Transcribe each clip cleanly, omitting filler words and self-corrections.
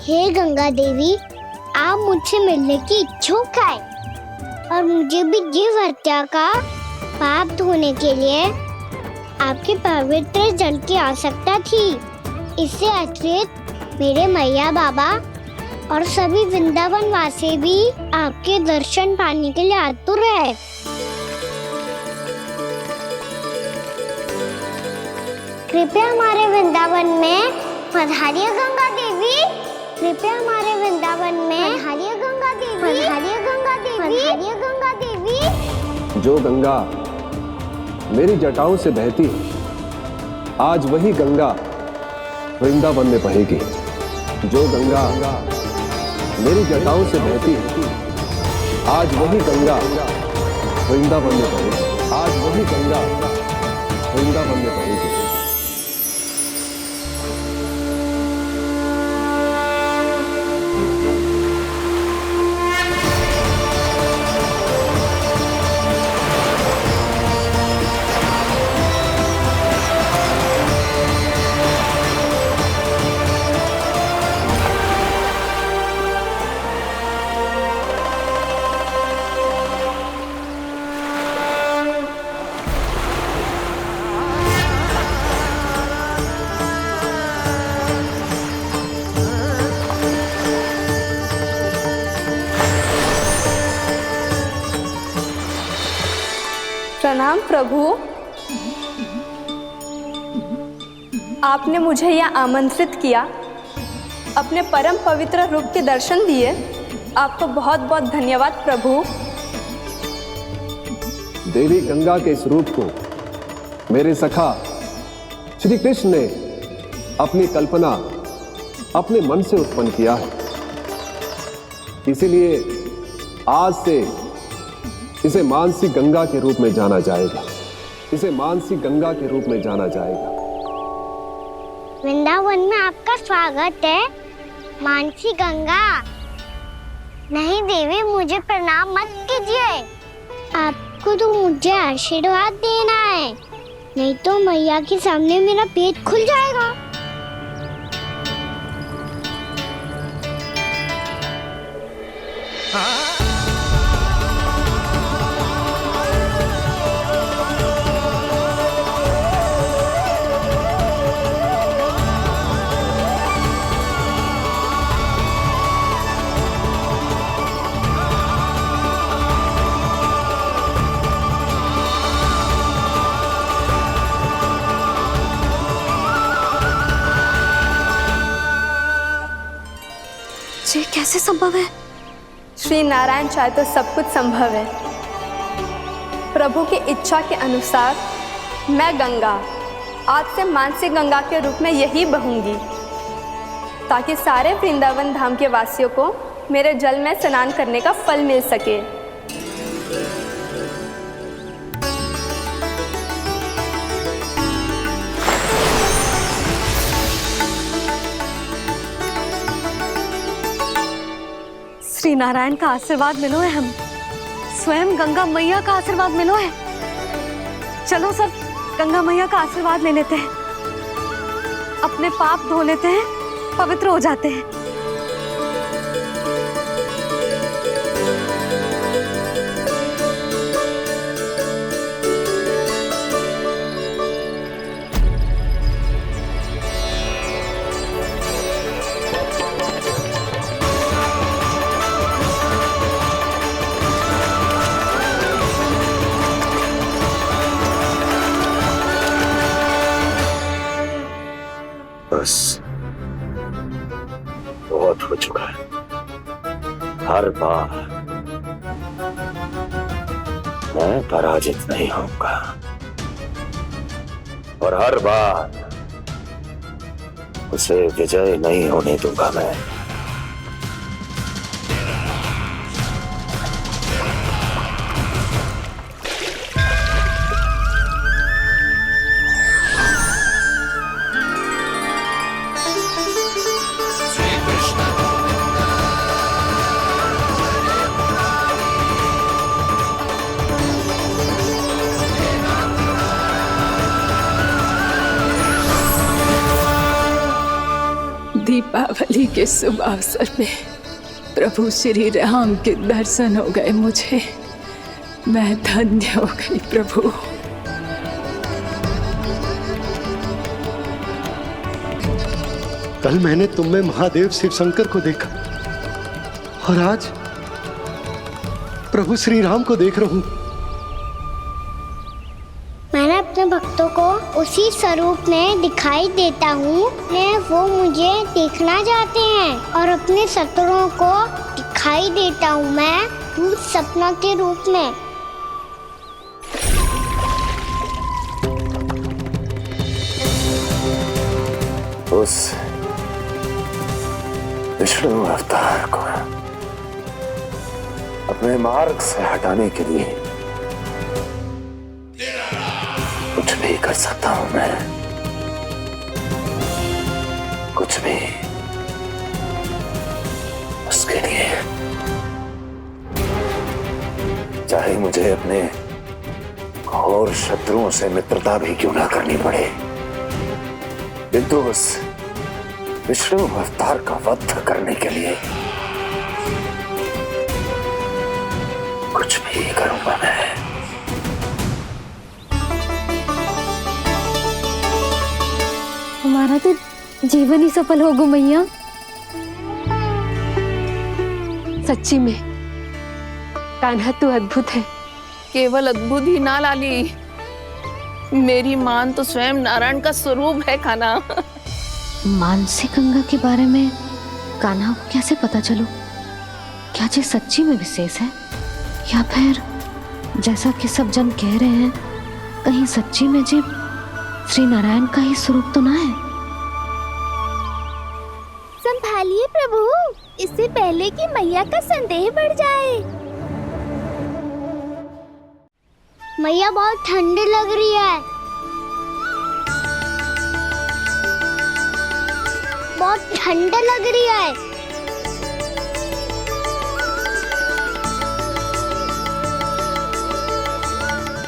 हे गंगा देवी, आप मुझसे मिलने की इच्छुक है और मुझे भी जीव हत्या का पाप धोने के लिए आपके पवित्र जल की आवश्यकता थी। इससे अतिरिक्त मेरे मैया बाबा और सभी वृंदावन वासी भी आपके दर्शन पाने के लिए आतुर है। कृपया हमारे वृंदावन में पधारिए गंगा देवी। कृपया हमारे वृंदावन में पधारिए गंगा देवी। पधारिए गंगा देवी। पधारिए गंगा देवी। जो गंगा मेरी जटाओं से बहती है, आज वही गंगा वृंदावन में बहेगी। जो गंगा मेरी जटाओं से बहती है, आज वही गंगा वृंदावन में बहेगी। आज वही गंगा वृंदावन में बहेगी। प्रणाम प्रभु। आपने मुझे यह आमंत्रित किया, अपने परम पवित्र रूप के दर्शन दिए। आपको बहुत बहुत धन्यवाद प्रभु। देवी गंगा के इस रूप को मेरे सखा श्री कृष्ण ने अपनी कल्पना अपने मन से उत्पन्न किया है। इसीलिए आज से इसे मानसी गंगा के रूप में जाना जाएगा। इसे मानसी गंगा के रूप में जाना जाएगा। वृंदावन में आपका स्वागत है मानसी गंगा। नहीं देवी, मुझे प्रणाम मत कीजिए। आपको तो मुझे आशीर्वाद देना है, नहीं तो मैया के सामने मेरा पेट खुल जाएगा। ये कैसे संभव है? श्री नारायण चाहे तो सब कुछ संभव है। प्रभु की इच्छा के अनुसार मैं गंगा आज से मानसी गंगा के रूप में यही बहूंगी, ताकि सारे वृंदावन धाम के वासियों को मेरे जल में स्नान करने का फल मिल सके। श्री नारायण का आशीर्वाद मिलो है, हम स्वयं गंगा मैया का आशीर्वाद मिलो है। चलो सब गंगा मैया का आशीर्वाद ले लेते हैं, अपने पाप धो लेते हैं, पवित्र हो जाते हैं। बस बहुत हो चुका है। हर बार मैं पराजित नहीं होऊंगा और हर बार उसे विजय नहीं होने दूंगा मैं। दीपावली के शुभ अवसर में प्रभु श्री राम के दर्शन हो गए मुझे। मैं धन्य हो गई प्रभु। कल मैंने तुम में महादेव शिव शंकर को देखा और आज प्रभु श्री राम को देख रहा हूं। मैंने अपने भक्तों को उसी स्वरूप में दिखाई देता हूँ। वो मुझे देखना चाहते हैं और अपने शत्रुओं को दिखाई देता हूँ मैं भूत सपना के रूप में। उस विष्णु अवतार को अपने मार्ग से हटाने के लिए कुछ भी कर सकता हूं मैं, कुछ भी। उसके लिए चाहे मुझे अपने घोर शत्रुओं से मित्रता भी क्यों ना करनी पड़े, किंतु उस विष्णु अवतार का वध करने के लिए कुछ भी करूंगा मैं। हमारा तो जीवन ही सफल होगा मैया। सच्ची में कान्हा तू अद्भुत है। केवल अद्भुत ही ना लाली, मेरी मान तो स्वयं नारायण का स्वरूप है कान्हा। मानसी गंगा के बारे में कान्हा को कैसे पता चलो? क्या ये सच्ची में विशेष है या फिर जैसा कि सब जन कह रहे हैं कहीं सच्ची में जी श्री नारायण का ही स्वरूप तो ना है? संभालिए प्रभु, इससे पहले कि मैया का संदेह बढ़ जाए। मैया बहुत ठंडी लग रही है, बहुत ठंडा लग रही है।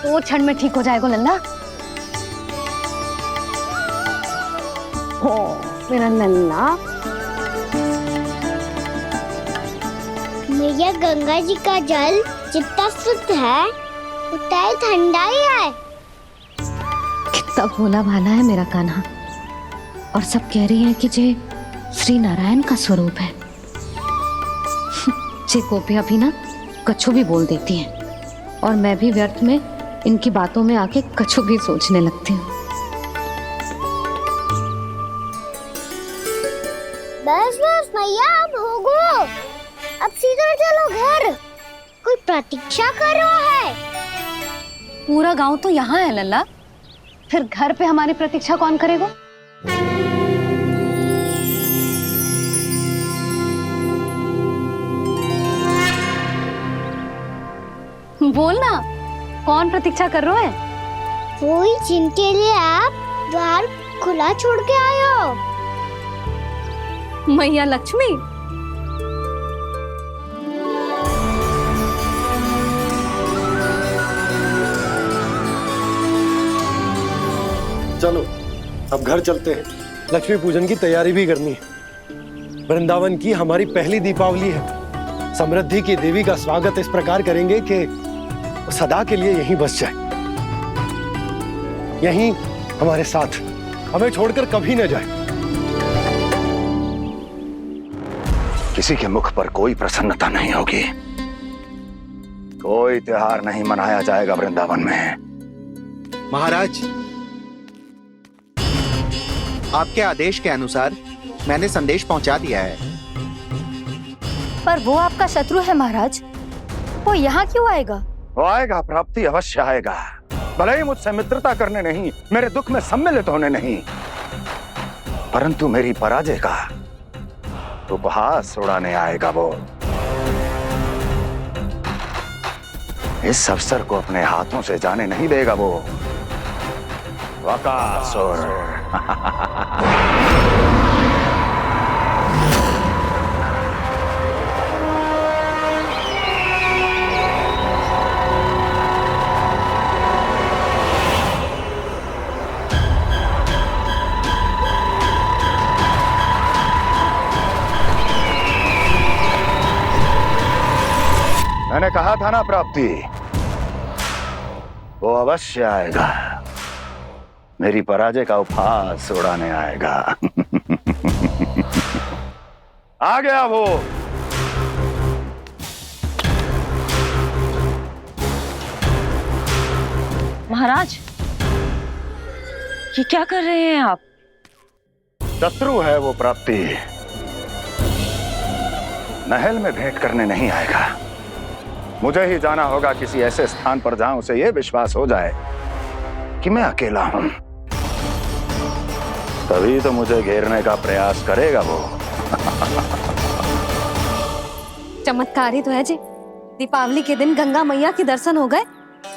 वो क्षण में ठीक हो जाएगा लल्ला। हो मेरा लल्ला। मैया गंगा जी का जल जितना शुद्ध है उतना ही ठंडा ही है। कितना भोला भाला है मेरा कान्हा। और सब कह रही हैं कि जे श्री नारायण का स्वरूप है। जे गोपियां भी ना कछु भी बोल देती हैं और मैं भी व्यर्थ में इनकी बातों में आके कछु भी सोचने लगती हूँ। बस बस मैया, अब होगो, अब सीधा चलो घर। कोई प्रतीक्षा कर रहा है। पूरा गांव तो यहाँ है लल्ला, फिर घर पे हमारी प्रतीक्षा कौन करेगा? बोल ना, कौन प्रतीक्षा कर रहा है? वही जिनके लिए आप द्वार खुला छोड़ के आए हो। मैया लक्ष्मी। चलो अब घर चलते हैं। लक्ष्मी पूजन की तैयारी भी करनी है। वृंदावन की हमारी पहली दीपावली है। समृद्धि की देवी का स्वागत इस प्रकार करेंगे कि वो सदा के लिए यहीं बस जाए, यहीं हमारे साथ, हमें छोड़कर कभी न जाए। किसी के मुख पर कोई प्रसन्नता नहीं होगी, कोई त्योहार नहीं मनाया जाएगा वृंदावन में। महाराज, आपके आदेश के अनुसार मैंने संदेश पहुंचा दिया है। पर वो आपका शत्रु है महाराज, वो यहाँ क्यों आएगा? वो आएगा, प्राप्ति अवश्य आएगा। भले ही मुझसे मित्रता करने नहीं, मेरे दुख में सम्मिलित होने नहीं, परंतु मेरी पराजय का उपहास उड़ाने आएगा वो। इस अवसर को अपने हाथों से जाने नहीं देगा वो। वकासुर। मैंने कहा था ना प्राप्ति, वो अवश्य आएगा, मेरी पराजय का उपहास उड़ाने आएगा। आ गया वो। महाराज, ये क्या कर रहे हैं आप? शत्रु है वो प्राप्ति, महल में भेंट करने नहीं आएगा। मुझे ही जाना होगा किसी ऐसे स्थान पर जहां उसे यह विश्वास हो जाए कि मैं अकेला हूं, तभी तो मुझे घेरने का प्रयास करेगा वो। चमत्कार ही तो है जी, दीपावली के दिन गंगा मैया के दर्शन हो गए,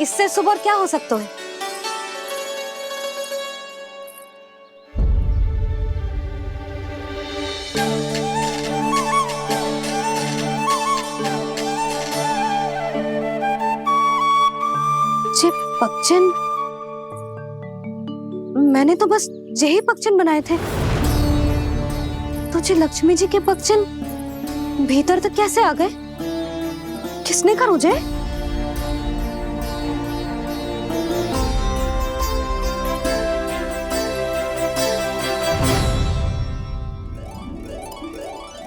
इससे शुभ और क्या हो सकता है। जे पक्षन, मैंने तो बस यही पक्षन बनाए थे, तो जे लक्ष्मी जी के पक्षन भीतर तक कैसे आ गए? किसने करो जे?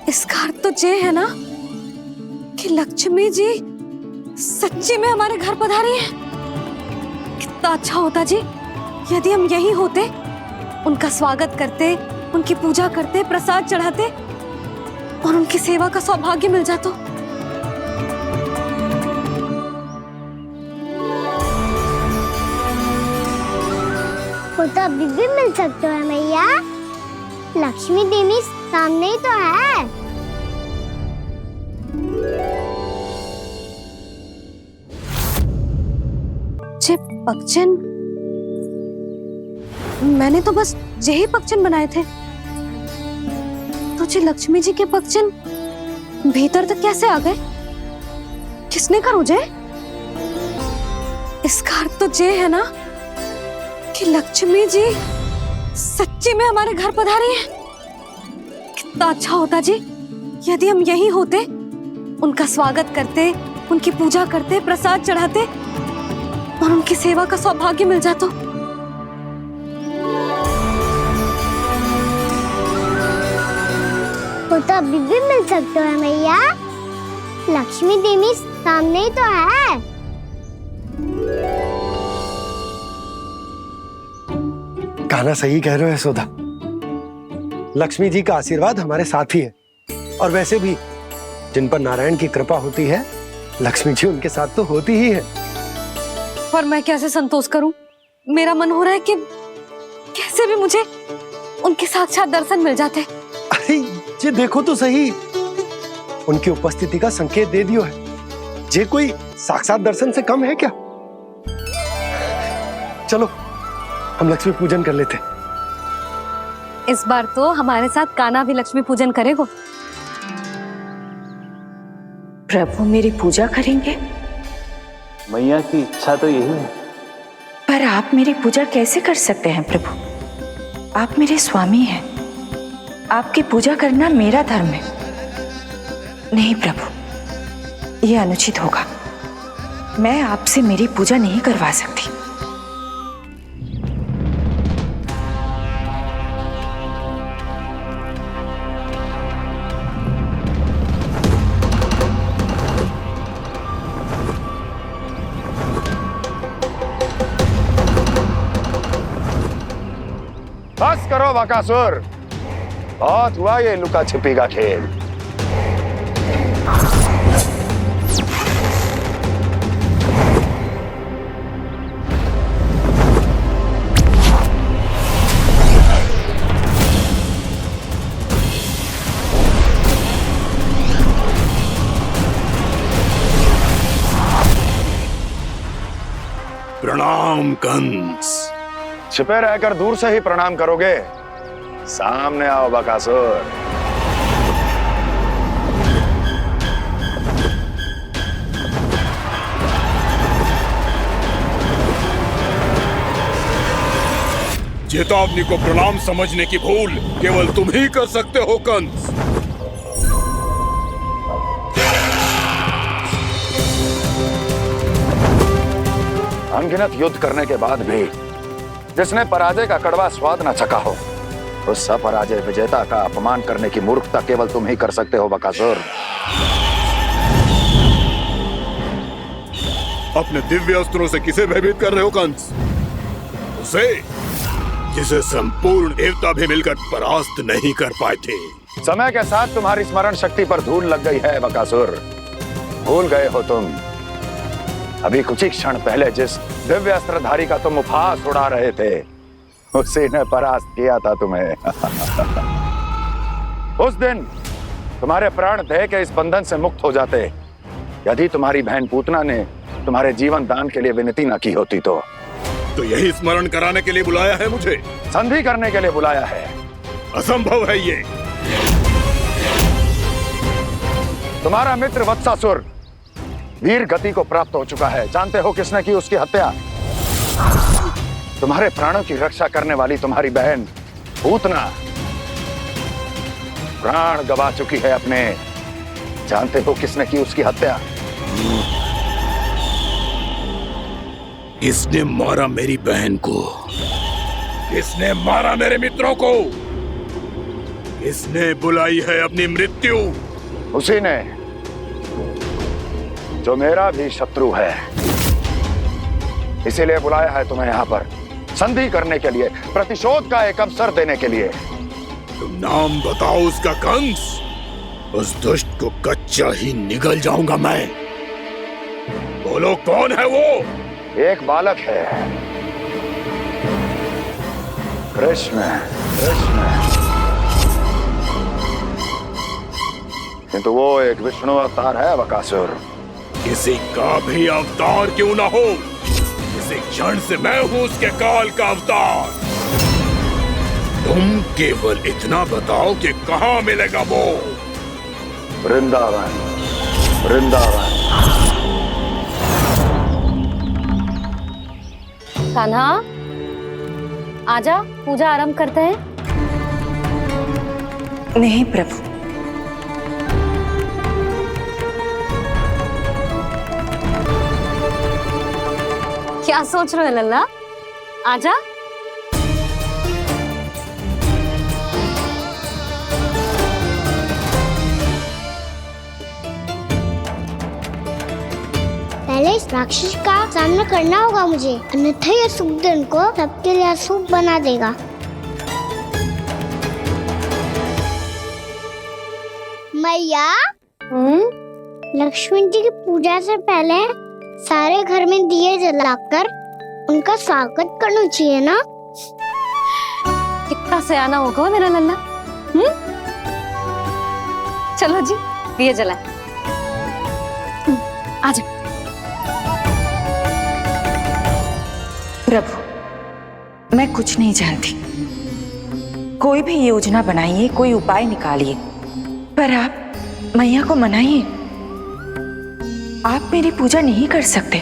इसका अर्थ तो ये है ना कि लक्ष्मी जी सच्ची में हमारे घर पधारी है। कितना अच्छा होता जी यदि हम यही होते, उनका स्वागत करते, उनकी पूजा करते, प्रसाद चढ़ाते और उनकी सेवा का सौभाग्य मिल जाता। वो तो अभी भी मिल सकते हैं मैया, लक्ष्मी देवी सामने ही तो है। जे पक्षन, मैंने तो बस यही पक्षन बनाए थे, तो जे लक्ष्मी जी के पक्षन भीतर तक कैसे आ गए? किसने करो जे? इसका अर्थ तो ये है ना कि लक्ष्मी जी सच्ची में हमारे घर पधारी है। कितना अच्छा होता जी यदि हम यही होते, उनका स्वागत करते, उनकी पूजा करते, प्रसाद चढ़ाते और उनकी सेवा का सौभाग्य मिल जाता। वो तो अभी भी मिल सकते हैं मैया, लक्ष्मी देवी सामने ही तो है। कान्हा सही कह रहे हो यशोदा, लक्ष्मी जी का आशीर्वाद हमारे साथ ही है, और वैसे भी जिन पर नारायण की कृपा होती है, लक्ष्मी जी उनके साथ तो होती ही है। पर मैं कैसे संतोष करूं? मेरा मन हो रहा है कि कैसे भी मुझे उनके साक्षात दर्शन मिल जाते। अरे ये देखो तो सही, उनकी उपस्थिति का संकेत दे दियो है। ये कोई साक्षात दर्शन से कम है क्या? चलो हम लक्ष्मी पूजन कर लेते। इस बार तो हमारे साथ कान्हा भी लक्ष्मी पूजन करेगा। प्रभु मेरी पूजा करेंगे? मैया की इच्छा तो यही है। पर आप मेरी पूजा कैसे कर सकते हैं प्रभु? आप मेरे स्वामी हैं, आपकी पूजा करना मेरा धर्म है। नहीं प्रभु, यह अनुचित होगा। मैं आपसे मेरी पूजा नहीं करवा सकती। बस करो बकासुर, बहुत हुआ ये लुका छिपी का खेल। प्रणाम कंस। छिपे रहकर दूर से ही प्रणाम करोगे? सामने आओ बकासुर। चेतावनी को प्रणाम समझने की भूल केवल तुम ही कर सकते हो कंस। अनगिनत युद्ध करने के बाद भी जिसने पराजय का कड़वा स्वाद न चखा हो, उस अपराजय विजेता का अपमान करने की मूर्खता केवल तुम ही कर सकते हो बकासुर। अपने दिव्य अस्त्रों से किसे भयभीत कर रहे हो कंस? उसे जिसे संपूर्ण देवता भी मिलकर परास्त नहीं कर पाए थे। समय के साथ तुम्हारी स्मरण शक्ति पर धूल लग गई है बकासुर। भूल गए हो तुम अभी कुछ ही क्षण पहले जिस दिव्य अस्त्रधारी का तुम उपहास उड़ा रहे थे, उसी ने परास्त किया था तुम्हें। उस दिन तुम्हारे प्राण देह के इस बंधन से मुक्त हो जाते यदि तुम्हारी बहन पूतना ने तुम्हारे जीवन दान के लिए विनती न की होती तो यही स्मरण कराने के लिए बुलाया है मुझे? संधि करने के लिए बुलाया है। असंभव है ये। तुम्हारा मित्र वत्सासुर वीर गति को प्राप्त हो चुका है। जानते हो किसने की उसकी हत्या? तुम्हारे प्राणों की रक्षा करने वाली तुम्हारी बहन पूतना प्राण गवा चुकी है अपने। जानते हो किसने की उसकी हत्या? किसने मारा मेरी बहन को? किसने मारा मेरे मित्रों को? किसने बुलाई है अपनी मृत्यु? उसी ने जो मेरा भी शत्रु है। इसीलिए बुलाया है तुम्हें यहाँ पर संधि करने के लिए, प्रतिशोध का एक अवसर देने के लिए। तुम नाम बताओ उसका कंस। उस दुष्ट को कच्चा ही निगल जाऊंगा मैं। बोलो कौन है वो? एक बालक है, कृष्ण। किंतु वो एक विष्णु अवतार है बकासुर। किसी का भी अवतार क्यों ना हो, इसी क्षण से मैं हूं उसके काल का अवतार। तुम केवल इतना बताओ कि कहां मिलेगा वो? वृंदावन। वृंदावन। कान्हा, आजा, पूजा आरंभ करते हैं। नहीं प्रभु, क्या सोच रहे हो लल्ला? आजा। पहले इस राक्षस का सामना करना होगा मुझे, अन्यथा यह सुखदन को सबके लिए अशुभ बना देगा। मैया, लक्ष्मण जी की पूजा से पहले सारे घर में दिए जलाकर उनका स्वागत करना चाहिए ना? कितना सयाना होगा मेरा लल्ला। चलो जी, दिए जलाए। आजा। प्रभु, मैं कुछ नहीं जानती। कोई भी योजना बनाइए, कोई उपाय निकालिए, पर आप मैया को मनाइए। आप मेरी पूजा नहीं कर सकते,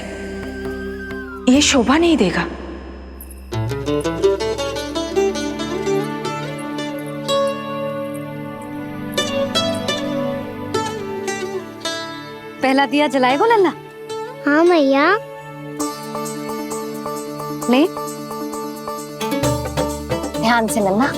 ये शोभा नहीं देगा। पहला दिया जलाएगो लल्ला? हाँ मैया। ले, ध्यान से लल्ला।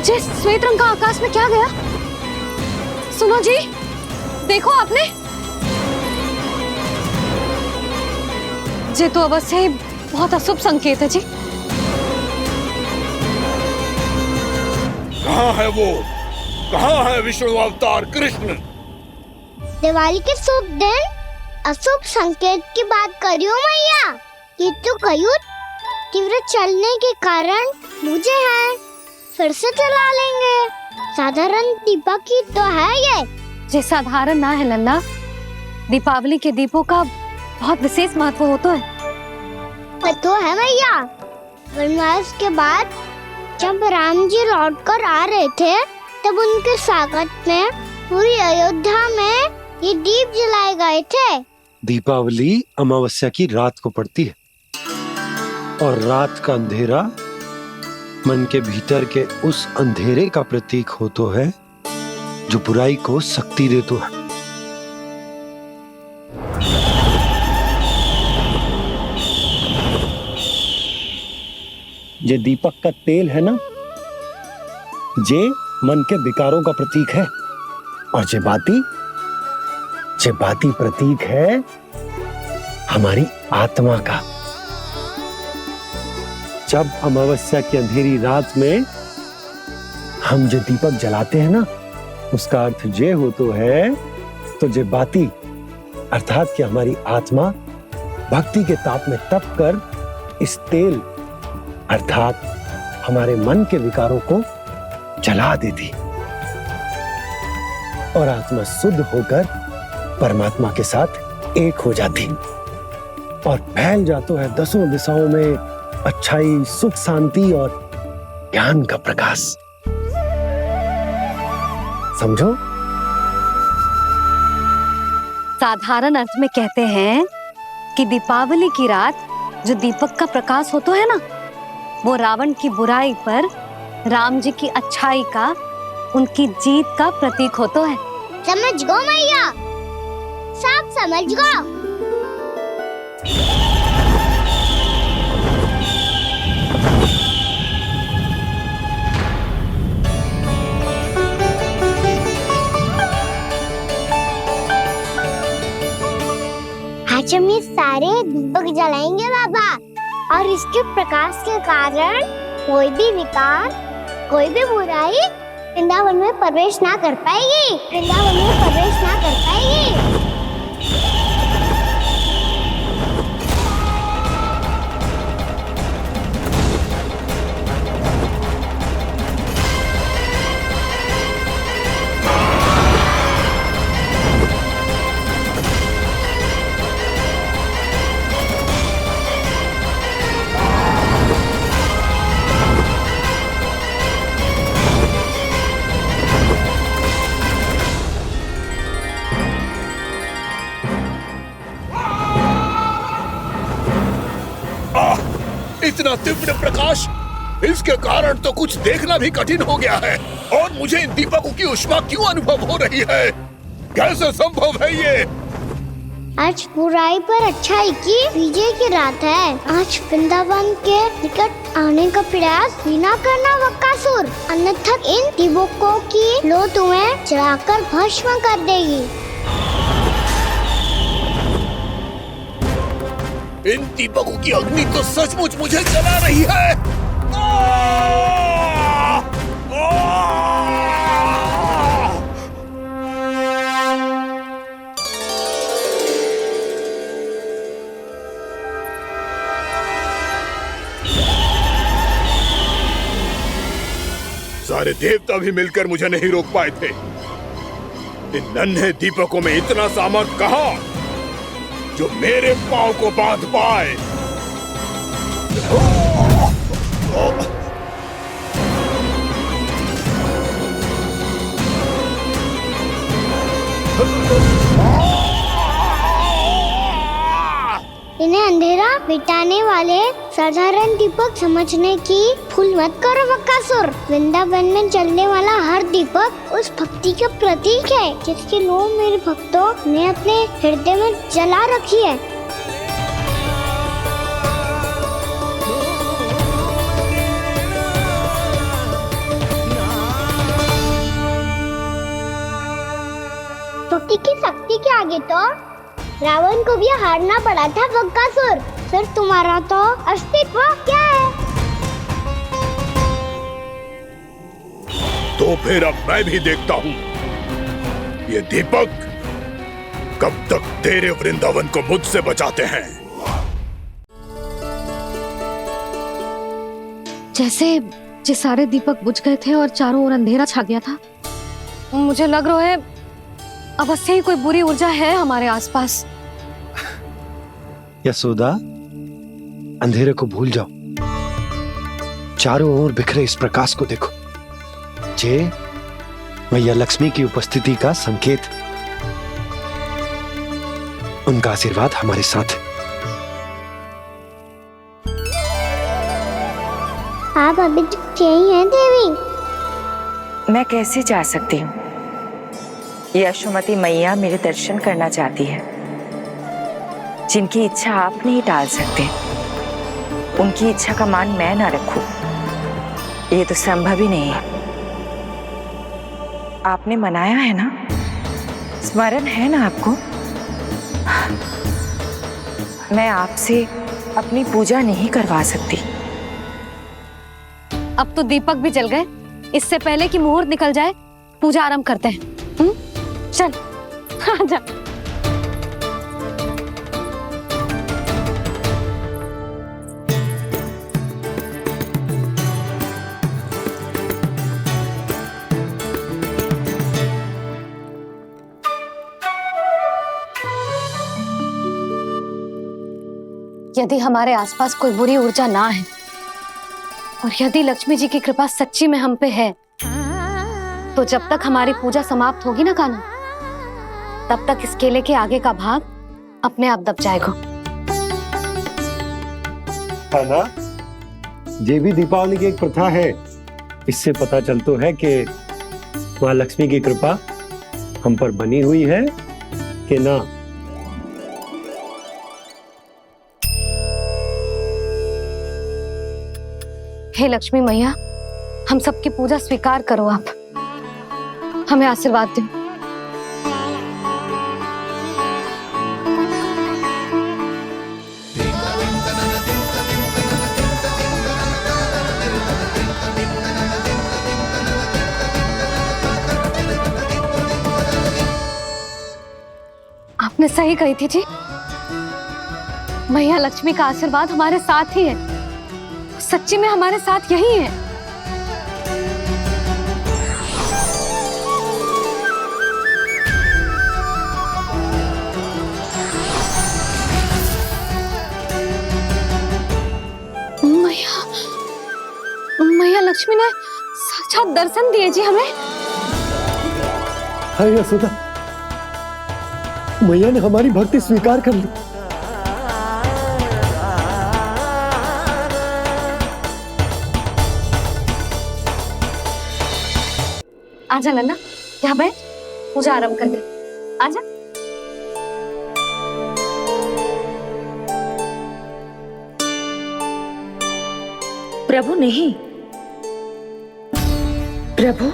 जे श्वेत रंग का आकाश में क्या गया? सुनो जी, देखो आपने, ये तो अवश्य ही बहुत अशुभ संकेत है जी। कहाँ है वो? कहाँ है विष्णु अवतार कृष्ण? दिवाली के शुभ दिन अशुभ संकेत की बात करियो मैया। ये तो कयूर तीव्र चलने के कारण मुझे है, फिर से चला लेंगे। साधारण दीपक ही तो है ये साधारण ना है लल्ला, दीपावली के दीपों का बहुत विशेष महत्व होता है। तो है मैया, वनवास के बाद जब राम जी लौटकर आ रहे थे तब उनके स्वागत में पूरी अयोध्या में ये दीप जलाए गए थे। दीपावली अमावस्या की रात को पड़ती है और रात का अंधेरा मन के भीतर के उस अंधेरे का प्रतीक होता है जो बुराई को शक्ति देता है। ये दीपक का तेल है ना, जे मन के विकारों का प्रतीक है, और जे बाती प्रतीक है हमारी आत्मा का। जब अमावस्या की अंधेरी रात में हम जो दीपक जलाते हैं ना, उसका अर्थ ये हो तो है, तो जे बाती अर्थात कि हमारी आत्मा भक्ति के ताप में तप कर इस तेल अर्थात हमारे मन के विकारों को जला देती और आत्मा शुद्ध होकर परमात्मा के साथ एक हो जाती और फैल जाता है दसों दिशाओं में अच्छाई, सुख, शांति और ज्ञान का प्रकाश। समझो? साधारण अर्थ में कहते हैं कि दीपावली की रात जो दीपक का प्रकाश होता है ना, वो रावण की बुराई पर राम जी की अच्छाई का, उनकी जीत का प्रतीक होता है। समझ गो मैया, सब समझ गो। आज हम ये सारे दीपक जलाएंगे बाबा, और इसके प्रकाश के कारण कोई भी विकार, कोई भी बुराई वृंदावन में प्रवेश ना कर पाएगी, वृंदावन में प्रवेश ना कर पाएगी। इतना तीव्र प्रकाश, इसके कारण तो कुछ देखना भी कठिन हो गया है। और मुझे इन दीपकों की उष्मा क्यों अनुभव हो रही है? कैसे संभव है ये? आज बुराई पर अच्छाई की विजय की रात है। आज वृंदावन के निकट आने का प्रयास बिना करना बकासुर, अन्यथा इन दीपकों की लो तुम्हें जलाकर भस्म कर देगी। इन दीपकों की अग्नि तो सचमुच मुझे जला रही है। सारे देवता भी मिलकर मुझे नहीं रोक पाए थे। इन नन्हे दीपकों में इतना सामर्थ कहां जो मेरे पांव को बांध पाए। इन्हें अंधेरा मिटाने वाले साधारण दीपक समझने की भूल मत करो बकासुर। वृंदावन में जलने वाला हर दीपक उस भक्ति का प्रतीक है जिसकी लो मेरे भक्तों ने अपने हृदय में जला रखी है। मूर्ति की शक्ति के आगे तो रावण को भी हारना पड़ा था बकासुर। फिर तुम्हारा तो अस्तित्व क्या है? तो फिर अब मैं भी देखता हूँ ये दीपक कब तक तेरे वृंदावन को मुझसे बचाते हैं। जैसे ये सारे दीपक बुझ गए थे और चारों ओर अंधेरा छा गया था, मुझे लग रहा है अवश्य ही कोई बुरी ऊर्जा है हमारे आसपास। यशोदा, अंधेरे को भूल जाओ, चारों ओर बिखरे इस प्रकाश को देखो। ये मैया लक्ष्मी की उपस्थिति का संकेत, उनका आशीर्वाद हमारे साथ है। आप अभी तक यही हैं देवी? मैं कैसे जा सकती हूँ? यशोमती मैया मेरे दर्शन करना चाहती है। जिनकी इच्छा आप नहीं टाल सकते, उनकी इच्छा का मान मैं ना रखूं, ये तो संभव ही नहीं है। आपने मनाया है ना, स्मरण है ना आपको? मैं आपसे अपनी पूजा नहीं करवा सकती। अब तो दीपक भी जल गए, इससे पहले कि मुहूर्त निकल जाए पूजा आरंभ करते हैं। चल आजा। यदि हमारे आसपास कोई बुरी ऊर्जा ना है और यदि लक्ष्मी जी की कृपा सच्ची में हम पे है, तो जब तक हमारी पूजा समाप्त होगी ना कान्हा, तब तक इस केले के आगे का भाग अपने आप दब जाएगा। ना, ये भी दीपावली की एक प्रथा है। इससे पता चलता है कि माँ लक्ष्मी की कृपा हम पर बनी हुई है कि ना। हे लक्ष्मी मैया, हम सबकी पूजा स्वीकार करो, आप हमें आशीर्वाद दो। आपने सही कही थी जी, मैया लक्ष्मी का आशीर्वाद हमारे साथ ही है। सच्ची में हमारे साथ यही है। मैया लक्ष्मी ने साक्षात दर्शन दिए जी हमें। हाय यशोदा, मैया ने हमारी भक्ति स्वीकार कर ली। आजा नन्ना, यहाँ बैठ, पूजा आरंभ कर दे। आजा। प्रभु नहीं, प्रभु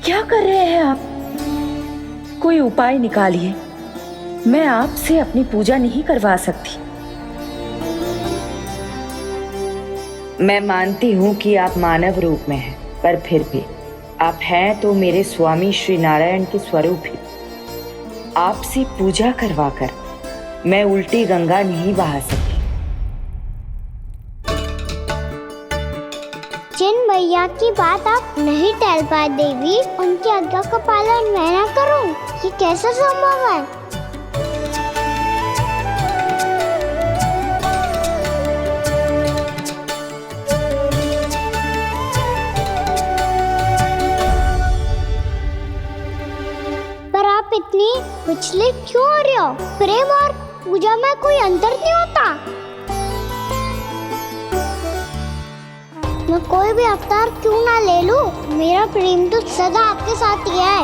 क्या कर रहे हैं आप? कोई उपाय निकालिए, मैं आपसे अपनी पूजा नहीं करवा सकती। मैं मानती हूँ कि आप मानव रूप में हैं, पर फिर भी आप हैं तो मेरे स्वामी श्री नारायण के स्वरूप ही। आपसे पूजा करवाकर मैं उल्टी गंगा नहीं बहा सकती। जिन मैया की बात आप नहीं टाल पाए देवी, उनकी आज्ञा का पालन मैं ना करूं, ये कैसा संभव है? पर आप इतनी विचलित क्यों हो रहे हो? प्रेम और पूजा में कोई अंतर नहीं होता। मैं कोई भी अवतार क्यों ना ले लूं, मेरा प्रेम तो सदा आपके साथ ही है।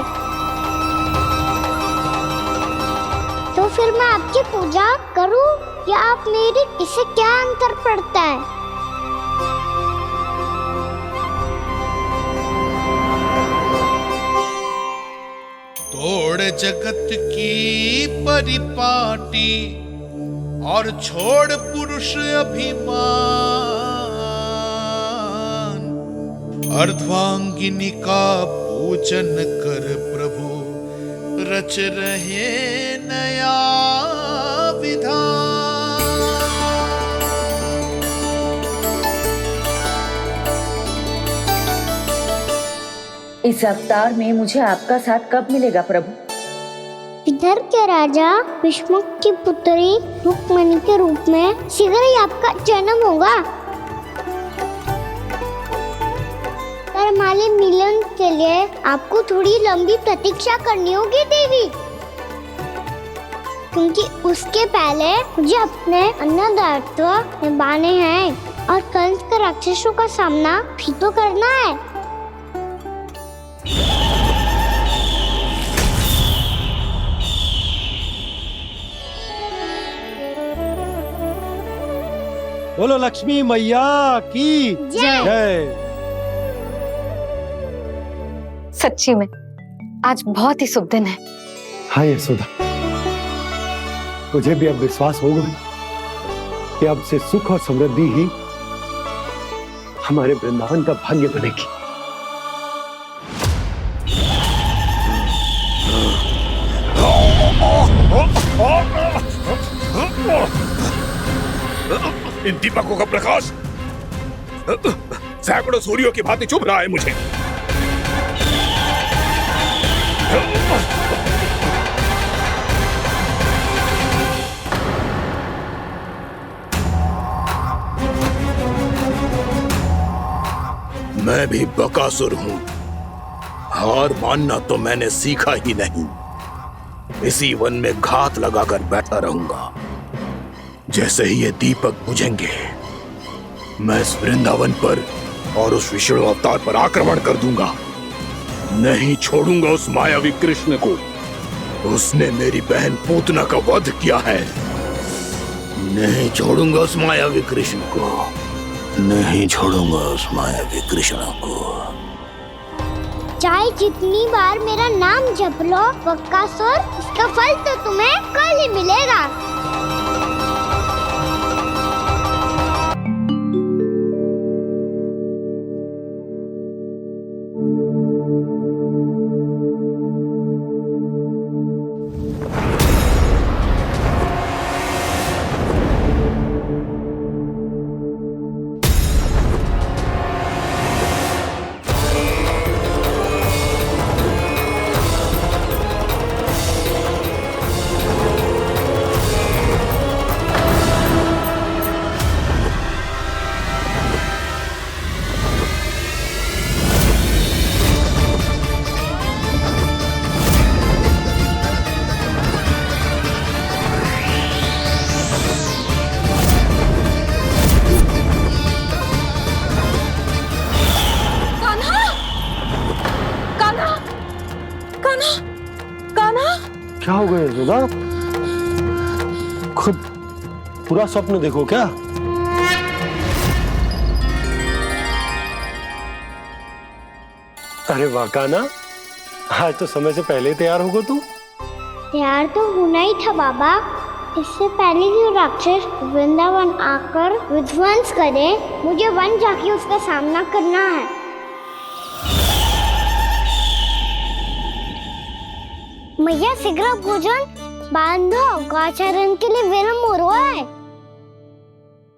तो फिर मैं आपकी पूजा करूं या आप मेरी? इससे क्या अंतर पड़ता है? तो छोड़ जगत की परिपाटी और छोड़ पुरुष अभिमान, अर्धांगिनी का पूजन कर प्रभु रच रहे नया विधान। इस अवतार में मुझे आपका साथ कब मिलेगा प्रभु? इधर के राजा विष्णु की पुत्री रुक्मणी के रूप में शीघ्र ही आपका जन्म होगा। पर हमारे मिलन के लिए आपको थोड़ी लंबी प्रतीक्षा करनी होगी देवी, क्योंकि उसके पहले मुझे अपने अन्य दायित्व निभाने हैं और कंस के राक्षसों का सामना भी तो करना है। बोलो लक्ष्मी मैया की जय। सच्ची में आज बहुत ही शुभ दिन है। हाँ यशोदा, मुझे भी अब विश्वास होगा कि अब से सुख और समृद्धि ही हमारे वृंदावन का भाग्य बनेगी। इन दीपकों का प्रकाश सैकड़ों सूर्यों की भांति चुभ रहा है मुझे। मैं भी बकासुर हूं, हार मानना तो मैंने सीखा ही नहीं। इसी वन में घात लगाकर बैठा रहूंगा। जैसे ही ये दीपक बुझेंगे, मैं इस वृंदावन पर और उस विष्णु अवतार पर आक्रमण कर दूंगा। नहीं छोड़ूंगा उस मायावी कृष्ण को। उसने मेरी बहन पूतना का वध किया है। नहीं छोड़ूंगा उस मायावी कृष्ण को। नहीं छोड़ूंगा उस मायावी कृष्ण को। चाहे जितनी बार मेरा नाम जप लो बकासुर, इसका फल तो तुम्हें कल ही मिलेगा। क्या हो गया यशोदा? खुद पूरा स्वप्न देखो क्या? अरे वाह कान्हा, आज तो समय से पहले ही तैयार होगा तू। तैयार तो होना ही था बाबा। इससे पहले कि राक्षस वृंदावन आकर विध्वंस करे, मुझे वन जाके उसका सामना करना है। मैया शीघ्र भोजन बांधो, गौचरण के लिए विलंब हो रहा है।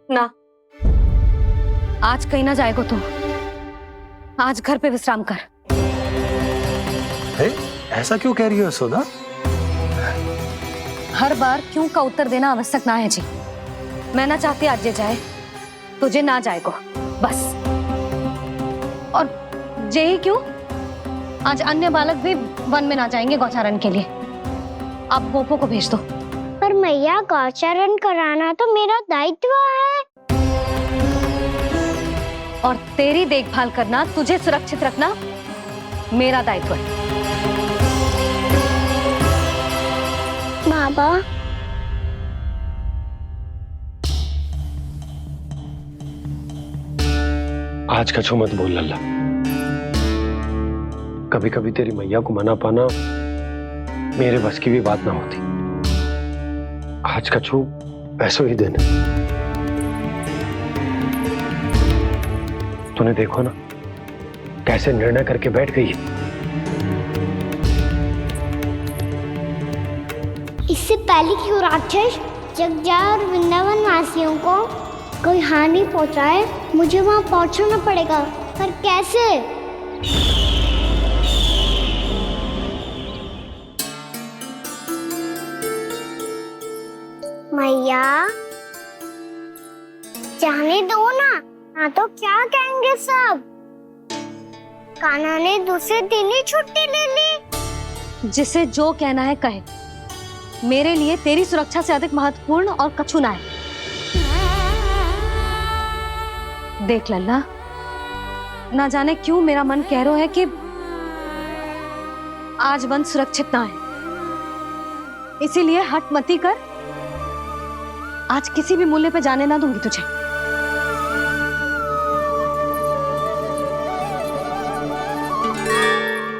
ना, आज कहीं ना जाएगा तू। आज घर पे विश्राम कर। ऐसा क्यों कह रही हो यशोदा? हर बार क्यों का उत्तर देना आवश्यक ना है जी। मैं ना चाहती आज ये जाए, तुझे ना जाएगा बस। और जे ही क्यों, आज अन्य बालक भी वन में ना जाएंगे गौचारण के लिए। अब गोपो को भेज दो। पर मैया गौचरण कराना तो मेरा दायित्व है। और तेरी देखभाल करना, तुझे सुरक्षित रखना मेरा दायित्व है। बाबा, आज का छो मत बोल लल्ला। कभी कभी तेरी मैया को मना पाना मेरे बस की भी बात ना होती। आज कछु ऐसो ही दिन है। तूने देखो ना कैसे निर्णय करके बैठ गई है। इससे पहले कि वो राक्षस जगजा और वृंदावन वासियों को कोई हानि पहुंचाए, मुझे वहां पहुंचना पड़ेगा। पर कैसे? मैया जाने दो ना, हाँ तो क्या कहेंगे सब? कान्हा ने दूसरे दिन ही छुट्टी ले ली। जिसे जो कहना है कहे, मेरे लिए तेरी सुरक्षा से अधिक महत्वपूर्ण और कछु ना है। देख लल्ला, ना जाने क्यों मेरा मन कह रहा है कि आज वन सुरक्षित ना है, इसीलिए हट मती कर। आज किसी भी मूल्य पे जाने ना दूंगी तुझे।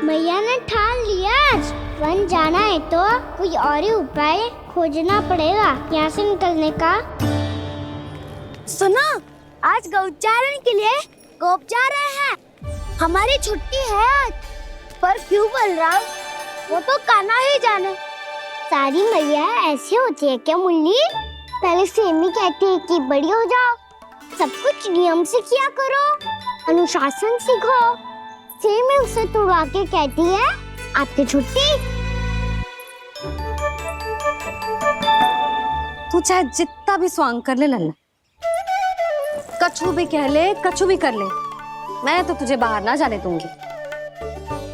मैया ने ठान लिया, आज वन जाना है तो कोई और ही उपाय खोजना पड़ेगा यहाँ से निकलने का। सुनो, आज गौचारण के लिए गोप जा रहे हैं। हमारी छुट्टी है आज। पर क्यों बलराम? वो तो कान्हा ही जाने। सारी मैया ऐसी होती है क्या मुन्नी? पहले सेमी कहती है कि बड़ी हो जाओ, सब कुछ नियम से किया करो, अनुशासन सीखो। सेमी उसे तुड़वा के कहती है आपकी छुट्टी। तू चाहे जितना भी स्वांग कर ले लल्ला, कछु भी कह ले, कछु भी कर ले, मैं तो तुझे बाहर ना जाने दूंगी।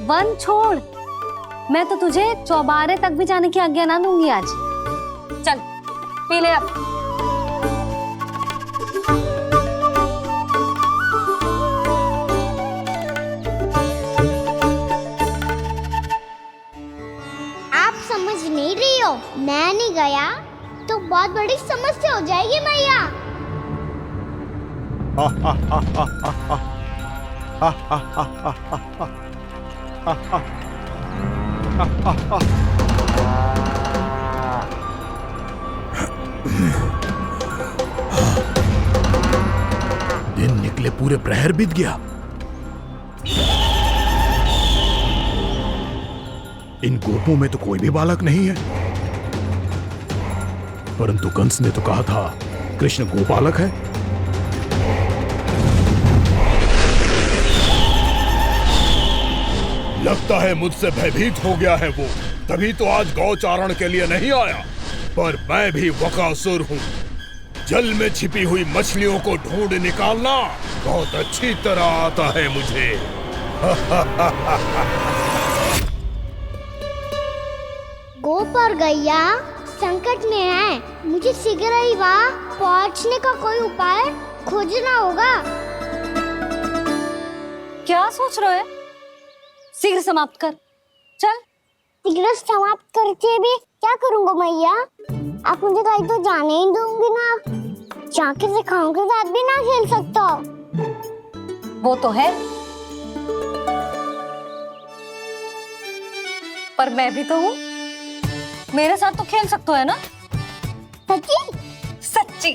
वन छोड़, मैं तो तुझे चौबारे तक भी जाने की आज्ञा ना दूंगी आज। चल पी ले अब। आप समझ नहीं रही हो, मैं नहीं गया तो बहुत बड़ी समस्या हो जाएगी मैया। दिन निकले पूरे प्रहर बीत गया। इन गोपों में तो कोई भी बालक नहीं है, परंतु कंस ने तो कहा था कृष्ण गोपालक है। लगता है मुझसे भयभीत हो गया है वो, तभी तो आज गौचारण के लिए नहीं आया। पर मैं भी बकासुर हूँ, जल में छिपी हुई मछलियों को ढूंढ निकालना बहुत अच्छी तरह आता है मुझे। गोप और गैया संकट में है, मुझे शीघ्र ही वहाँ पहुँचने का कोई उपाय खोजना होगा। क्या सोच रहे हो? शीघ्र समाप्त कर, चल। शीघ्र समाप्त करके भी क्या करूँगा मैया? आप मुझे कहीं तो जाने ही दूंगी ना, जाके सिखाओं के साथ भी ना खेल सकता। वो तो है, पर मैं भी तो हूँ, मेरे साथ तो खेल सकते हो है ना? सच्ची? सच्ची।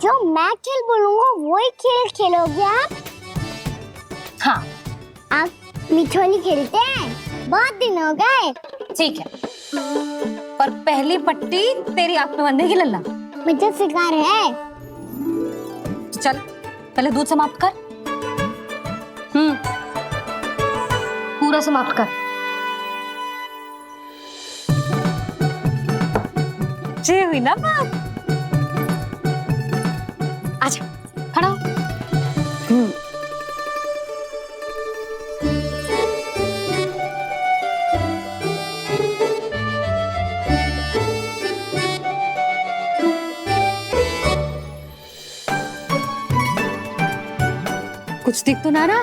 जो मैं खेल बोलूँगा वही खेल खेलोगे आप? हाँ। आप मिठोली खेलते हैं? बहुत दिन हो गए। ठीक है, पर पहली पट्टी तेरी आंख में बनने की लल्ला। मुझे शिकार है। चल पहले दूध समाप्त कर। पूरा समाप्त कर। जे हुई ना बात। आजा, खड़ा हो। कुछ दिख तो ना रहा?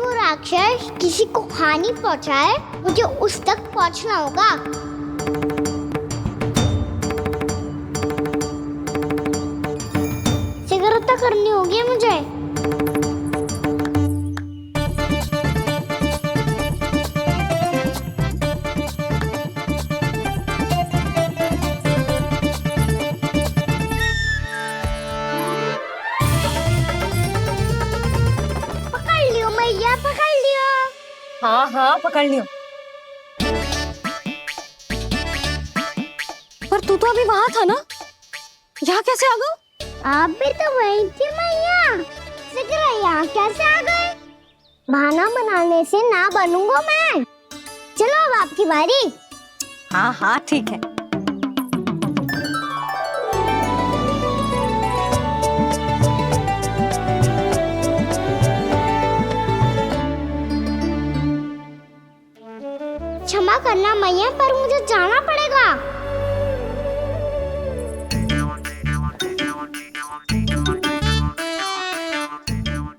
वो राक्षस किसी को हानि पहुंचाए, मुझे उस तक पहुंचना होगा। शीघ्रता करनी होगी मुझे। हाँ हाँ पकड़ लियो। पर तू तो अभी वहां था ना, यहाँ कैसे आ गए? आप भी तो वहीं थी मैया, शीघ्र यहाँ कैसे आ गए? बहाना बनाने से ना बनूंगा मैं। चलो अब आपकी बारी। हाँ हाँ ठीक है। क्षमा करना मैया, पर मुझे जाना पड़ेगा।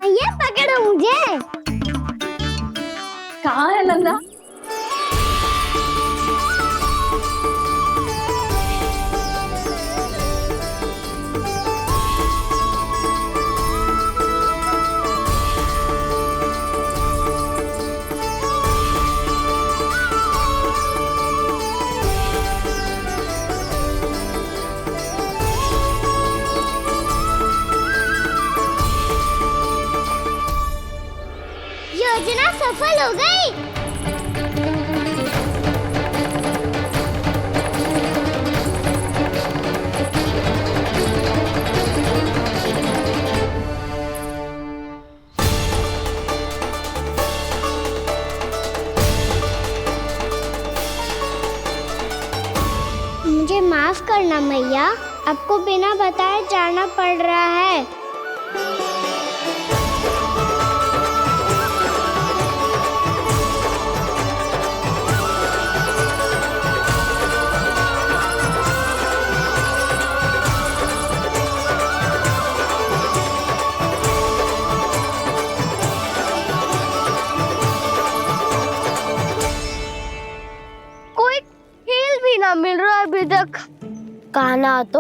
मैया पकड़ो मुझे। कहाँ है नंदा? योजना सफल हो गई। मुझे माफ करना मैया, आपको बिना बताए जाना पड़ रहा है। मिल रहा है अभी तक। कहना तो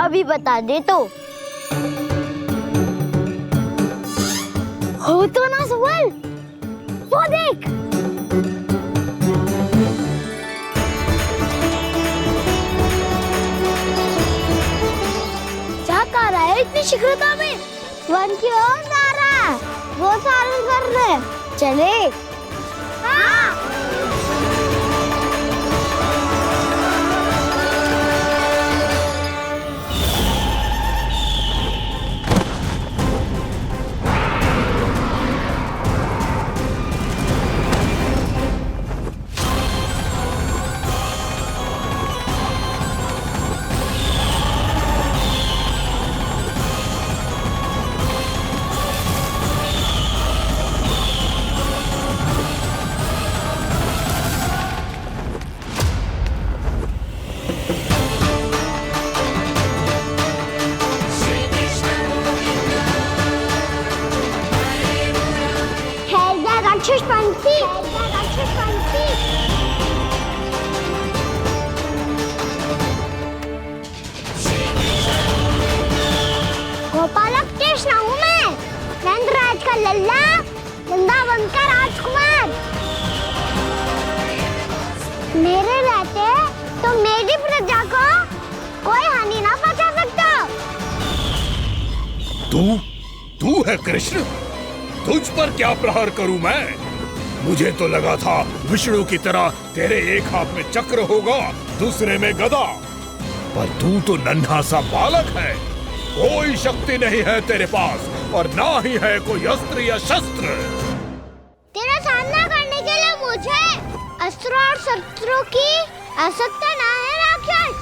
अभी बता दे तो। हो तो ना सवाल, वो देख। क्या कर रहा है इतनी शीघ्रता में? वन की ओर जा रहा है, वो चालू कर रहे। चले। हाँ। गोपालक कृष्ण हूँ मैं, नंदराज का लल्ला, वृंदावन का राजकुमार। मेरे रहते तो मेरी प्रजा को कोई हानि ना पहुंचा सकता। तू है कृष्ण? तुझ पर क्या प्रहार करूं मैं? मुझे तो लगा था विष्णु की तरह तेरे एक हाथ में चक्र होगा, दूसरे में गदा, पर तू तो नन्हा सा बालक है। कोई शक्ति नहीं है तेरे पास और ना ही है कोई अस्त्र या शस्त्र। तेरा सामना करने के लिए मुझे अस्त्र और शस्त्रों की आवश्यकता ना है राक्षस।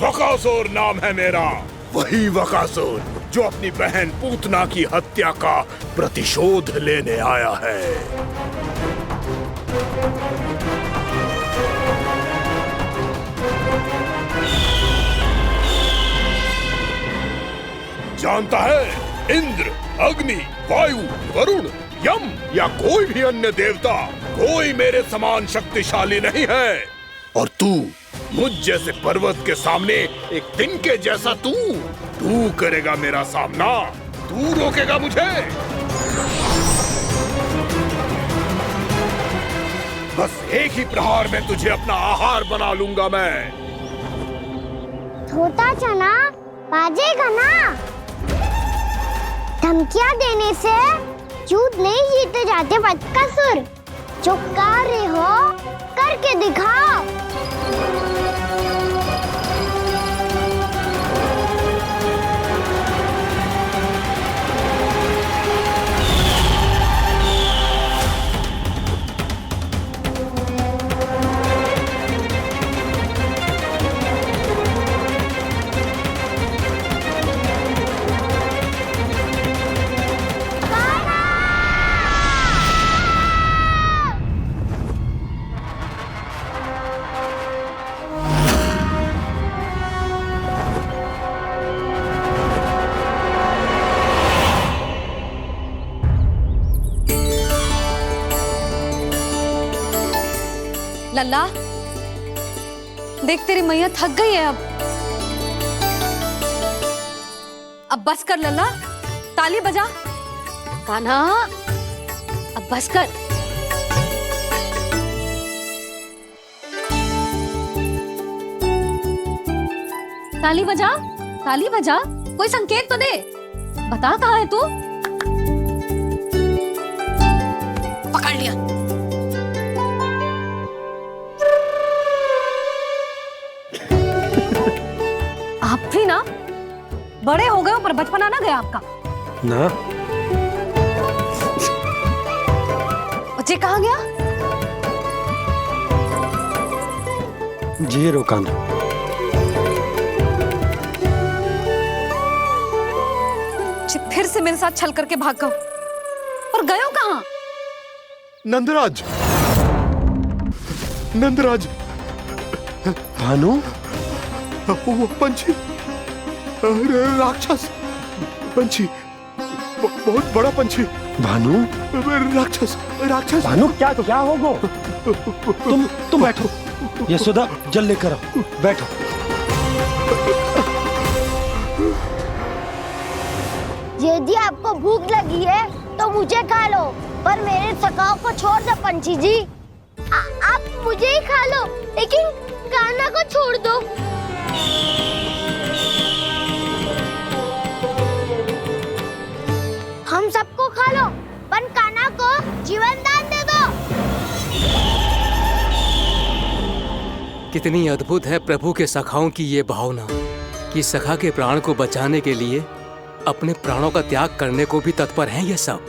वकासुर नाम है मेरा, वही वकासुर जो अपनी बहन पूतना की हत्या का प्रतिशोध लेने आया है। जानता है, इंद्र, अग्नि, वायु, वरुण, यम या कोई भी अन्य देवता, कोई मेरे समान शक्तिशाली नहीं है। और तू, मुझ जैसे पर्वत के सामने एक तिनके जैसा तू करेगा मेरा सामना? तू रोकेगा मुझे? बस एक ही प्रहार में तुझे अपना आहार बना लूंगा मैं। छोटा चना बाजेगा ना? धमकियां देने से युद्ध नहीं जीते जाते बदकसूर। जो कार्य हो करके दिखाओ। लल्ला, देख तेरी मैया थक गई है अब बस कर लल्ला, ताली बजा। कान्हा, अब बस कर। ताली बजा, ताली बजा, कोई संकेत तो दे, बता कहाँ है तू? पकड़ लिया। आप भी ना बड़े हो गए हो पर बचपना ना गया आपका ना। बच्चे कहाँ गया? जी रोकान। फिर से मेरे साथ छल करके भाग गए और गए हो कहाँ? नंदराज, नंदराज। भानु, वो पंछी, राक्षस पंछी, बहुत बड़ा पंछी। भानु, राक्षस, राक्षस। भानु, क्या होगा? तुम बैठो, यशोदा जल लेकर आओ, बैठो। यदि आपको भूख लगी है तो मुझे खा लो, पर मेरे थकाव को छोड़ दो पंछी जी। आप मुझे ही खा लो, लेकिन कान्हा को छोड़ दो। हम सबको खा लो, पर कान्हा को जीवन दान दे दो। कितनी अद्भुत है प्रभु के सखाओं की ये भावना कि सखा के प्राण को बचाने के लिए अपने प्राणों का त्याग करने को भी तत्पर हैं ये सब।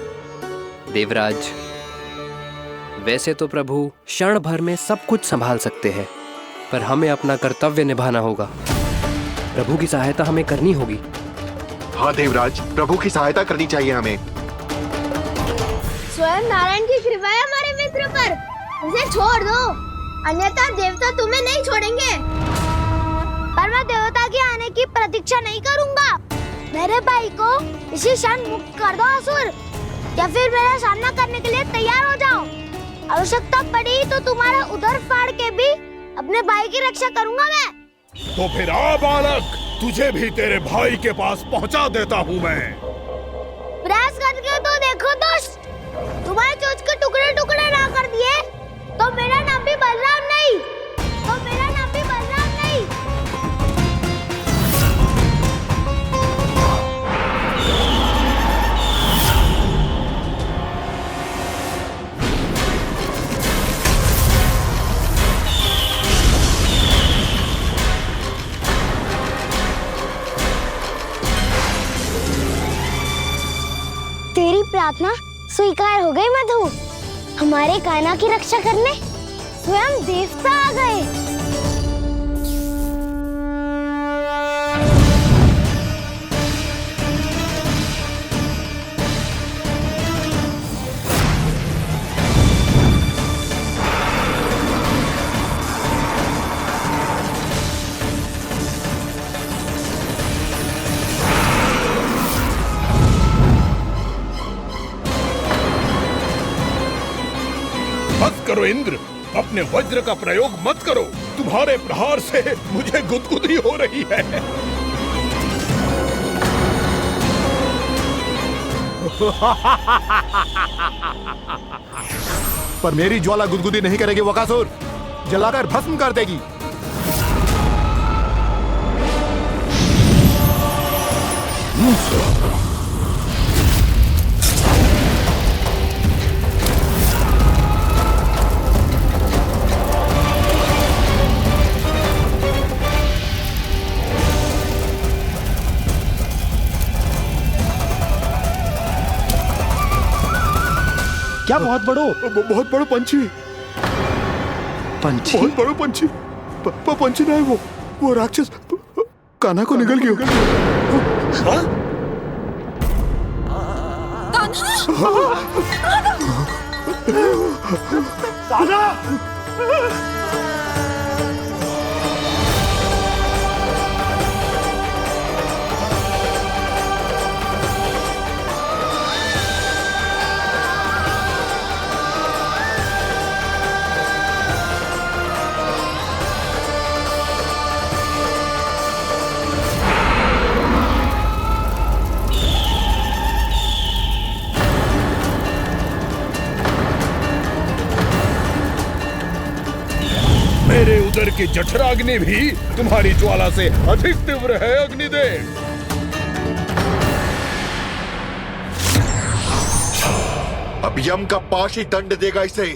देवराज, वैसे तो प्रभु क्षण भर में सब कुछ संभाल सकते हैं, पर हमें अपना कर्तव्य निभाना होगा। प्रभु की सहायता हमें करनी होगी। हाँ देवराज, प्रभु की सहायता करनी चाहिए हमें। स्वयं नारायण की कृपा है हमारे मित्र पर, उसे छोड़ दो, अन्यथा देवता तुम्हें नहीं छोड़ेंगे। पर मैं देवता के आने की प्रतीक्षा नहीं करूंगा। मेरे भाई को इसी क्षण मुक्त कर दो असुर, या फिर मेरा सामना करने के लिए तैयार हो जाओ। आवश्यकता पड़ी तो तुम्हारा उधर फाड़ के भी अपने भाई की रक्षा करूंगा मैं। तो फिर आ बालक, तुझे भी तेरे भाई के पास पहुंचा देता हूँ मैं। प्रयास करके तो देखो दोस्त, तुम्हारे चोंच के टुकड़े टुकड़े ना कर दिए तो मेरा नाम भी बलराम नहीं, तो मेरा नाम भी बलराम नहीं। तेरी प्रार्थना स्वीकार हो गई मधु। हमारे कान्हा की रक्षा करने स्वयं देवता आ गए। करो इंद्र, अपने वज्र का प्रयोग मत करो। तुम्हारे प्रहार से मुझे गुदगुदी हो रही है। पर मेरी ज्वाला गुदगुदी नहीं करेगी बकासुर, जलाकर भस्म कर देगी। क्या बहुत बड़ो पंछी। पंछी? बहुत बड़ो पंछी। पंछी ना है वो राक्षस कान्हा को निगल गया। कान्हा! मेरे उदर की जठराग्नि भी तुम्हारी ज्वाला से अधिक तीव्र है अग्निदेव। अब यम का पाश ही दंड देगा इसे।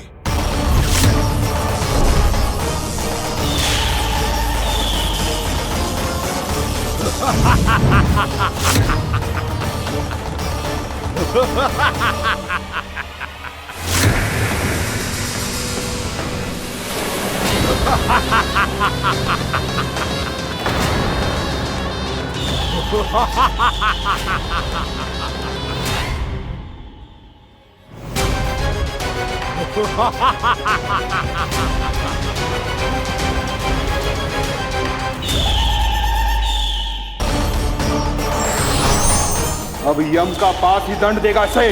अब यम का पास ही दंड देगा इसे।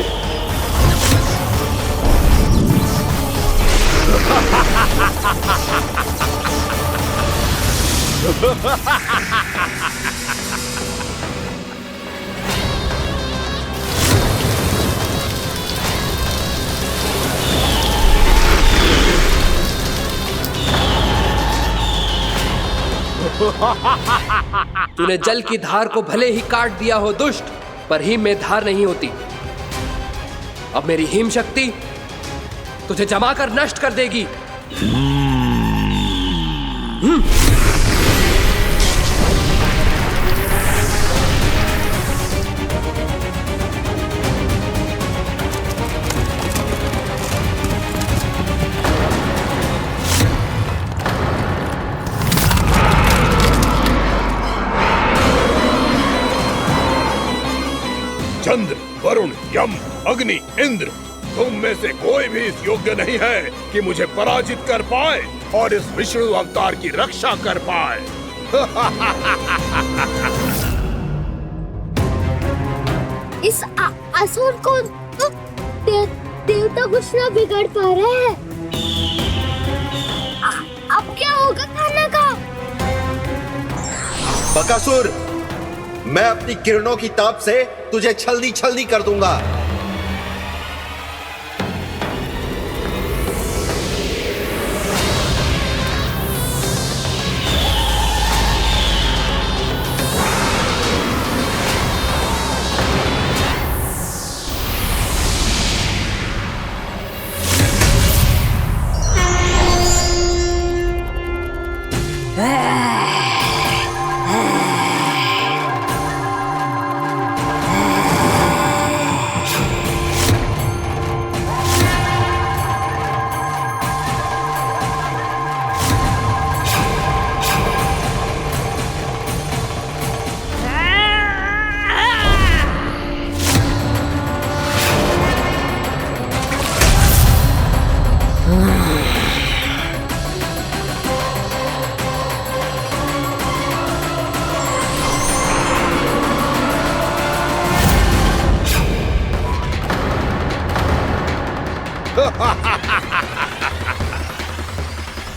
तूने जल की धार को भले ही काट दिया हो दुष्ट, पर हिम में धार नहीं होती। अब मेरी हिम शक्ति तुझे जमाकर नष्ट कर देगी। चंद्र, वरुण, यम, अग्नि, इंद्र, तुम में से कोई भी इस योग्य नहीं है कि मुझे पराजित कर पाए और इस विष्णु अवतार की रक्षा कर पाए। इस असुर को तो देवता कुछ ना बिगाड़ पा रहे हैं। अब क्या होगा कान्हा का? बकासुर, मैं अपनी किरणों की ताप से तुझे छलनी छलनी कर दूंगा।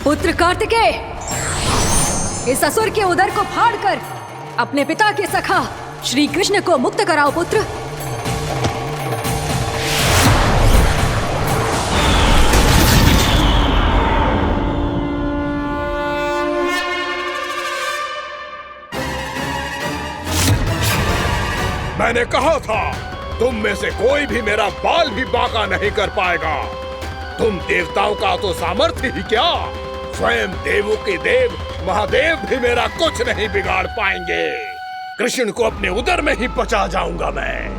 पुत्र कार्तिकेय, इस असुर के उदर को फाड़कर अपने पिता के सखा श्री कृष्ण को मुक्त कराओ पुत्र। मैंने कहा था तुम में से कोई भी मेरा बाल भी बांका नहीं कर पाएगा। तुम देवताओं का तो सामर्थ्य ही क्या, स्वयं देवों के देव महादेव भी मेरा कुछ नहीं बिगाड़ पाएंगे। कृष्ण को अपने उदर में ही पचा जाऊंगा मैं।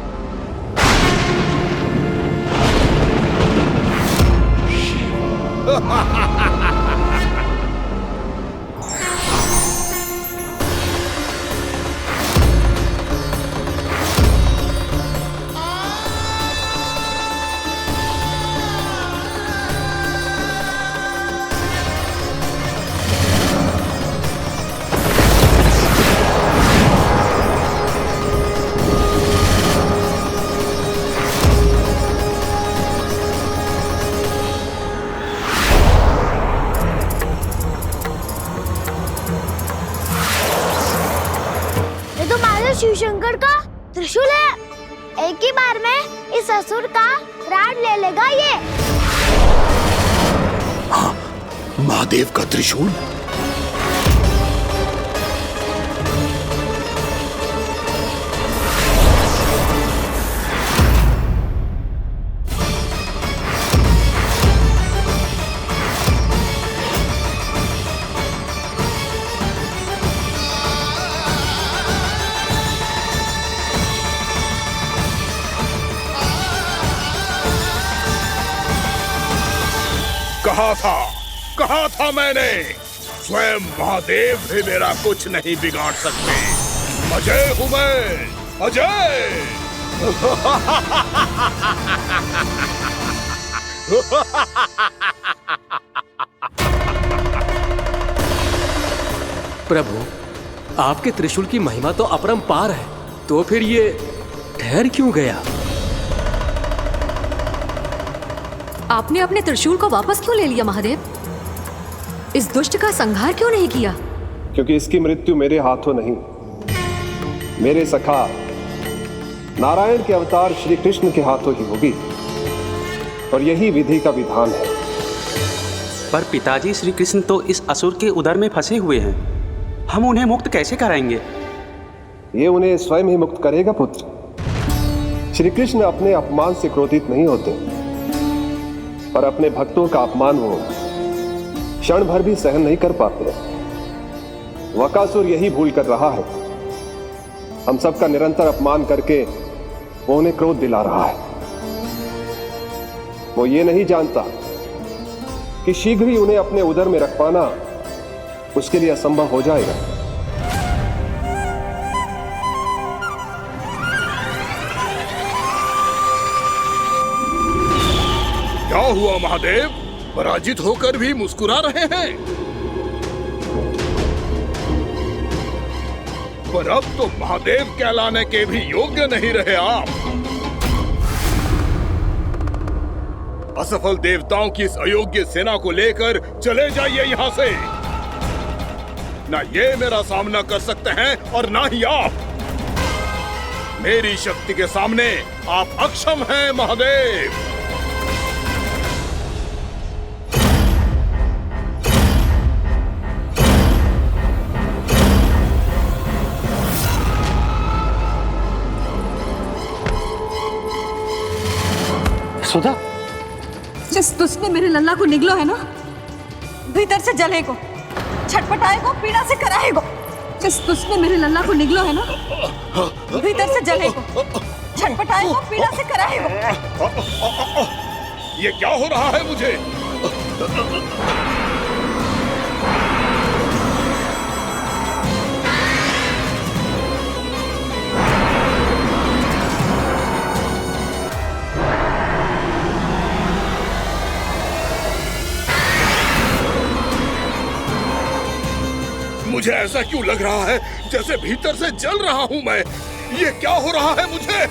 शिव शंकर का त्रिशूल है। एक ही बार में इस असुर का प्राण ले लेगा ये। हाँ, महादेव का त्रिशूल। कहा था मैंने, स्वयं महादेव भी मेरा कुछ नहीं बिगाड़ सकते। अजय हूं मैं, अजय। प्रभु, आपके त्रिशूल की महिमा तो अपरंपार है, तो फिर ये ठहर क्यों गया? आपने अपने त्रिशूल को वापस क्यों ले लिया महादेव? इस दुष्ट का संहार क्यों नहीं किया? क्योंकि इसकी मृत्यु मेरे हाथों नहीं, मेरे सखा नारायण के अवतार श्री कृष्ण के हाथों ही होगी, और यही विधि का विधान है। पर पिताजी, श्री कृष्ण तो इस असुर के उदर में फंसे हुए हैं, हम उन्हें मुक्त कैसे कराएंगे? ये उन्हें स्वयं ही मुक्त करेगा पुत्र। श्री कृष्ण अपने अपमान से क्रोधित नहीं होते, पर अपने भक्तों का अपमान वो क्षण भर भी सहन नहीं कर पाते। वकासुर यही भूल कर रहा है, हम सबका निरंतर अपमान करके वो उन्हें क्रोध दिला रहा है। वो ये नहीं जानता कि शीघ्र ही उन्हें अपने उदर में रख पाना उसके लिए असंभव हो जाएगा। क्या हुआ महादेव, पराजित होकर भी मुस्कुरा रहे हैं? पर अब तो महादेव कहलाने के भी योग्य नहीं रहे आप। असफल देवताओं की इस अयोग्य सेना को लेकर चले जाइए यहाँ से। ना ये मेरा सामना कर सकते हैं और ना ही आप। मेरी शक्ति के सामने आप अक्षम हैं महादेव। सुधा, जिस दुष्ट ने मेरे लल्ला को निगलो है ना, भीतर से जलेगो, छटपटाएगो, पीड़ा से कराएगो। जिस दुष्ट ने मेरे लल्ला को निगलो है ना, भीतर से जलेगो, छटपटाएगो, पीड़ा से कराएगो। ये क्या हो रहा है मुझे? मुझे ऐसा क्यों लग रहा है जैसे भीतर से जल रहा हूं मैं। ये क्या हो रहा है मुझे?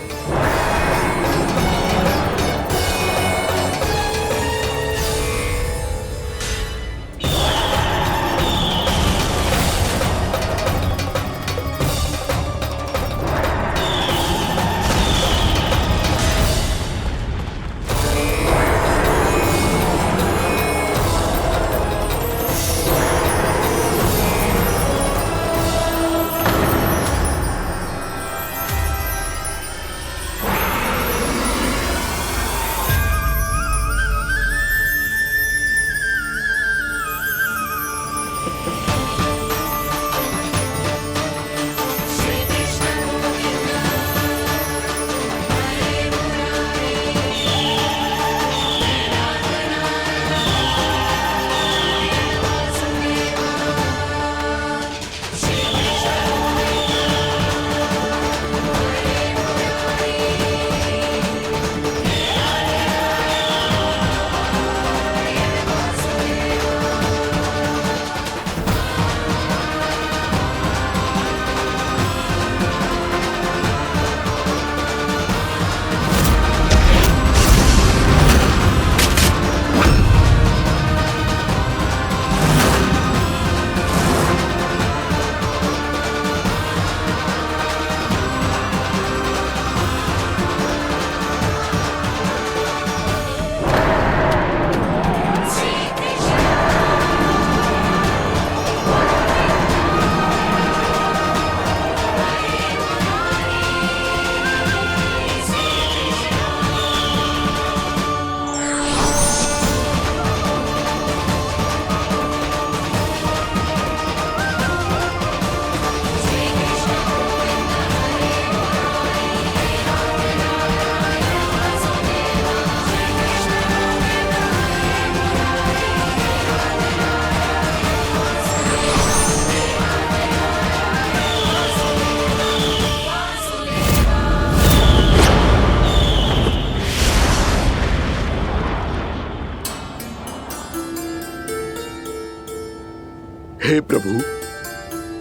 हे प्रभु,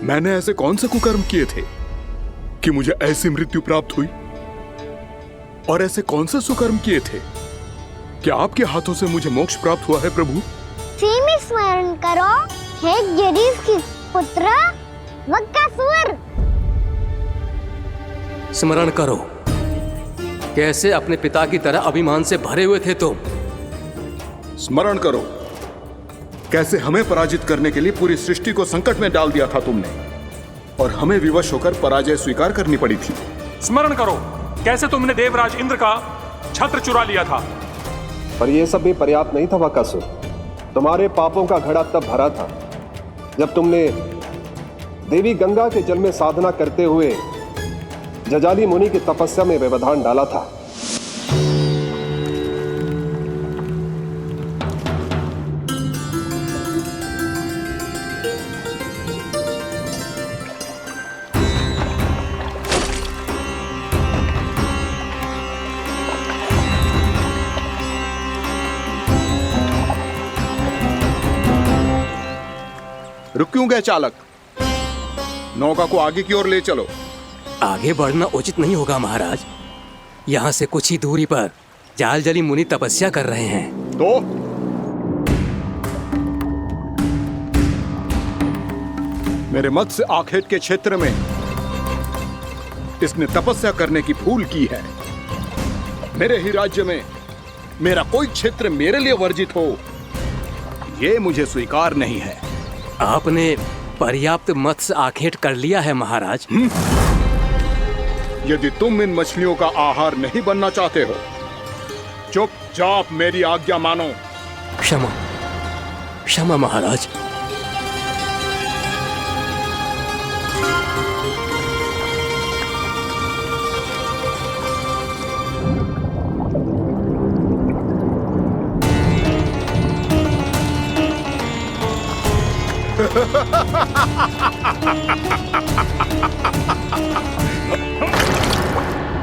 मैंने ऐसे कौन से कुकर्म किए थे कि मुझे ऐसी मृत्यु प्राप्त हुई? और ऐसे कौन से सुकर्म किए थे कि आपके हाथों से मुझे मोक्ष प्राप्त हुआ है प्रभु? में स्मरण करो, हे जरीफ की पुत्र वक्कासुर। स्मरण करो, कैसे अपने पिता की तरह अभिमान से भरे हुए थे तुम। स्मरण करो, कैसे हमें पराजित करने के लिए पूरी सृष्टि को संकट में डाल दिया था तुमने, और हमें विवश होकर पराजय स्वीकार करनी पड़ी थी। स्मरण करो, कैसे तुमने देवराज इंद्र का छत्र चुरा लिया था। पर यह सब भी पर्याप्त नहीं था वक्कासुर। तुम्हारे पापों का घड़ा तब भरा था जब तुमने देवी गंगा के जल में साधना करते हुए जजाली मुनि की तपस्या में व्यवधान डाला था। रुक क्यों गए चालक? नौका को आगे की ओर ले चलो। आगे बढ़ना उचित नहीं होगा महाराज। यहाँ से कुछ ही दूरी पर जालजली मुनि तपस्या कर रहे हैं। तो मेरे मत्स्य आखेट के क्षेत्र में इसने तपस्या करने की भूल की है। मेरे ही राज्य में मेरा कोई क्षेत्र मेरे लिए वर्जित हो, यह मुझे स्वीकार नहीं है। आपने पर्याप्त मत्स्य आखेट कर लिया है महाराज। यदि तुम इन मछलियों का आहार नहीं बनना चाहते हो, चुपचाप मेरी आज्ञा मानो। क्षमा, क्षमा महाराज।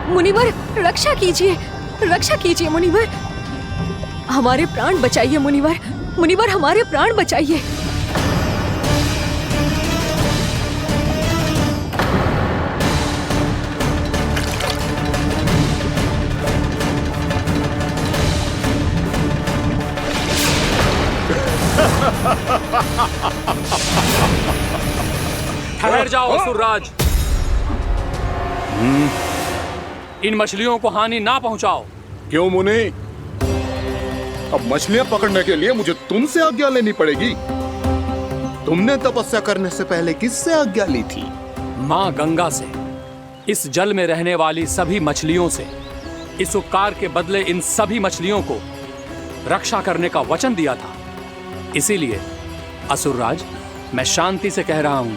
मुनिवर, रक्षा कीजिए, रक्षा कीजिए मुनिवर, हमारे प्राण बचाइए मुनिवर, मुनिवर हमारे प्राण बचाइए। ठहर जाओ असुरराज, इन मछलियों को हानि ना पहुंचाओ। क्यों मुनि? अब मछलियां पकड़ने के लिए मुझे तुमसे आज्ञा लेनी पड़ेगी। तुमने तपस्या करने से पहले किससे आज्ञा ली थी? माँ गंगा से, इस जल में रहने वाली सभी मछलियों से। इस उपकार के बदले इन सभी मछलियों को रक्षा करने का वचन दिया था। इसीलिए असुरराज, मैं शांति से कह रहा हूं,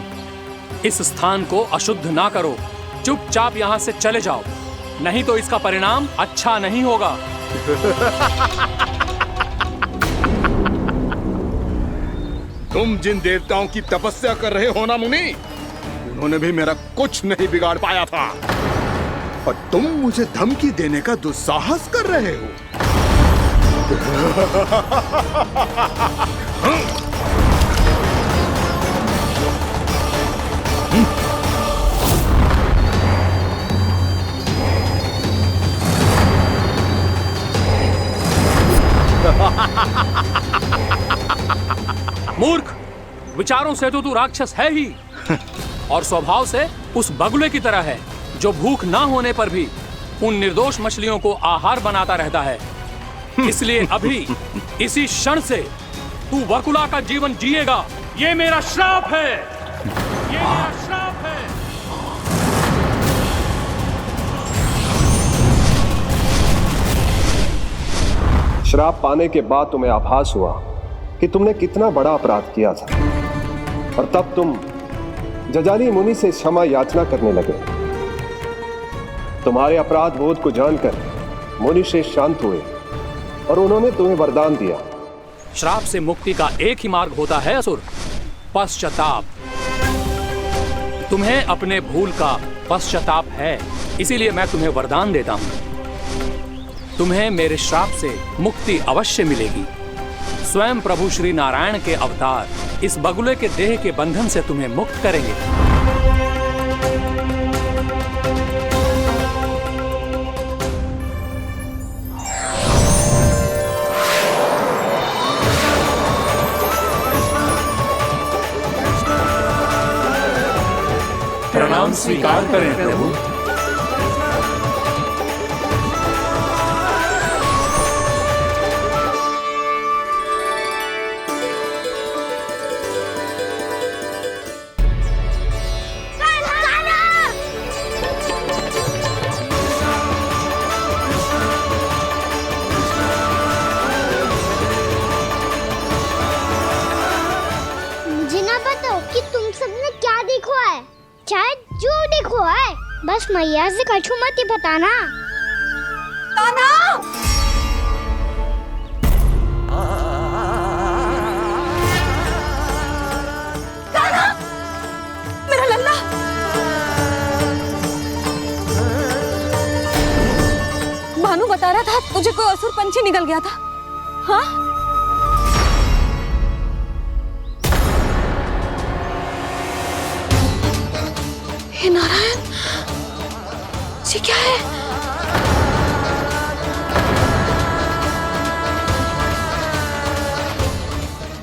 इस स्थान को अशुद्ध ना करो, चुपचाप यहां से चले जाओ, नहीं तो इसका परिणाम अच्छा नहीं होगा। तुम जिन देवताओं की तपस्या कर रहे हो ना मुनि, उन्होंने भी मेरा कुछ नहीं बिगाड़ पाया था, और तुम मुझे धमकी देने का दुस्साहस कर रहे हो। मूर्ख, विचारों से तो तू राक्षस है ही, और स्वभाव से उस बगुले की तरह है जो भूख ना होने पर भी उन निर्दोष मछलियों को आहार बनाता रहता है। इसलिए अभी इसी क्षण से तू वकुला का जीवन जिएगा। ये मेरा श्राप है, ये मेरा श्राप है। श्राप पाने के बाद तुम्हें आभास हुआ कि तुमने कितना बड़ा अपराध किया था, और तब तुम जजाली मुनि से क्षमा याचना करने लगे। तुम्हारे अपराध बोध को जानकर मुनि श्रेष्ठ शांत हुए और उन्होंने तुम्हें वरदान दिया। श्राप से मुक्ति का एक ही मार्ग होता है असुर, पश्चाताप। तुम्हें अपने भूल का पश्चाताप है, इसीलिए मैं तुम्हें वरदान देता हूं। तुम्हें मेरे श्राप से मुक्ति अवश्य मिलेगी। स्वयं प्रभु श्री नारायण के अवतार इस बगुले के देह के बंधन से तुम्हें मुक्त करेंगे। प्रणाम स्वीकार करें प्रभु। मुझे ना बताओ कि तुम सबने क्या देखा है, चाहे जो देखो है, बस मैया से कछु मत ही बताना। कान्हा! कान्हा! मेरा लल्ला! भानु बता रहा था तुझे कोई असुर पंछी निकल गया था। हाँ? हे नारायण, ये क्या है?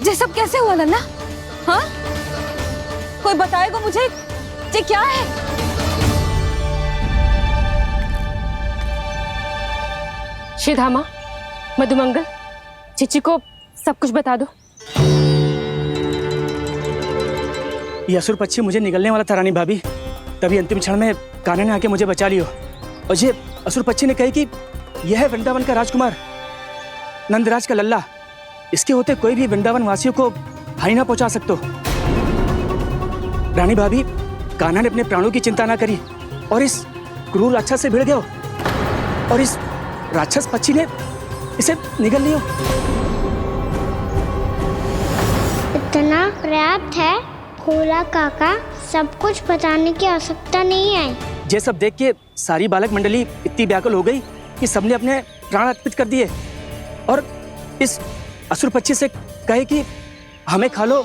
ये सब कैसे हुआ लल्ला? हाँ? कोई बताएगा मुझे ये क्या है? श्रीधामा, मधुमंगल, चिची को सब कुछ बता दो। ये असुर पक्षी मुझे निगलने वाला था रानी भाभी, तभी अंतिम क्षण में कान्हा ने आके मुझे बचा लियो। और ये असुर पक्षी ने कही कि यह है वृंदावन का राजकुमार नंदराज का लल्ला, इसके होते कोई भी वृंदावन वासियों को हानि ना पहुंचा सकते। रानी भाभी, कान्हा ने अपने प्राणों की चिंता ना करी और इस क्रूर राक्षस से भिड़ गया और इस राक्षस पक्षी ने इसे निगल लियो। इतना पर्याप्त है भोला काका, सब कुछ बताने की आवश्यकता नहीं है। ये सब देख के सारी बालक मंडली इतनी व्याकुल हो गई कि सबने अपने प्राण अर्पित कर दिए और इस असुर पक्षी से कहे कि हमें खा लो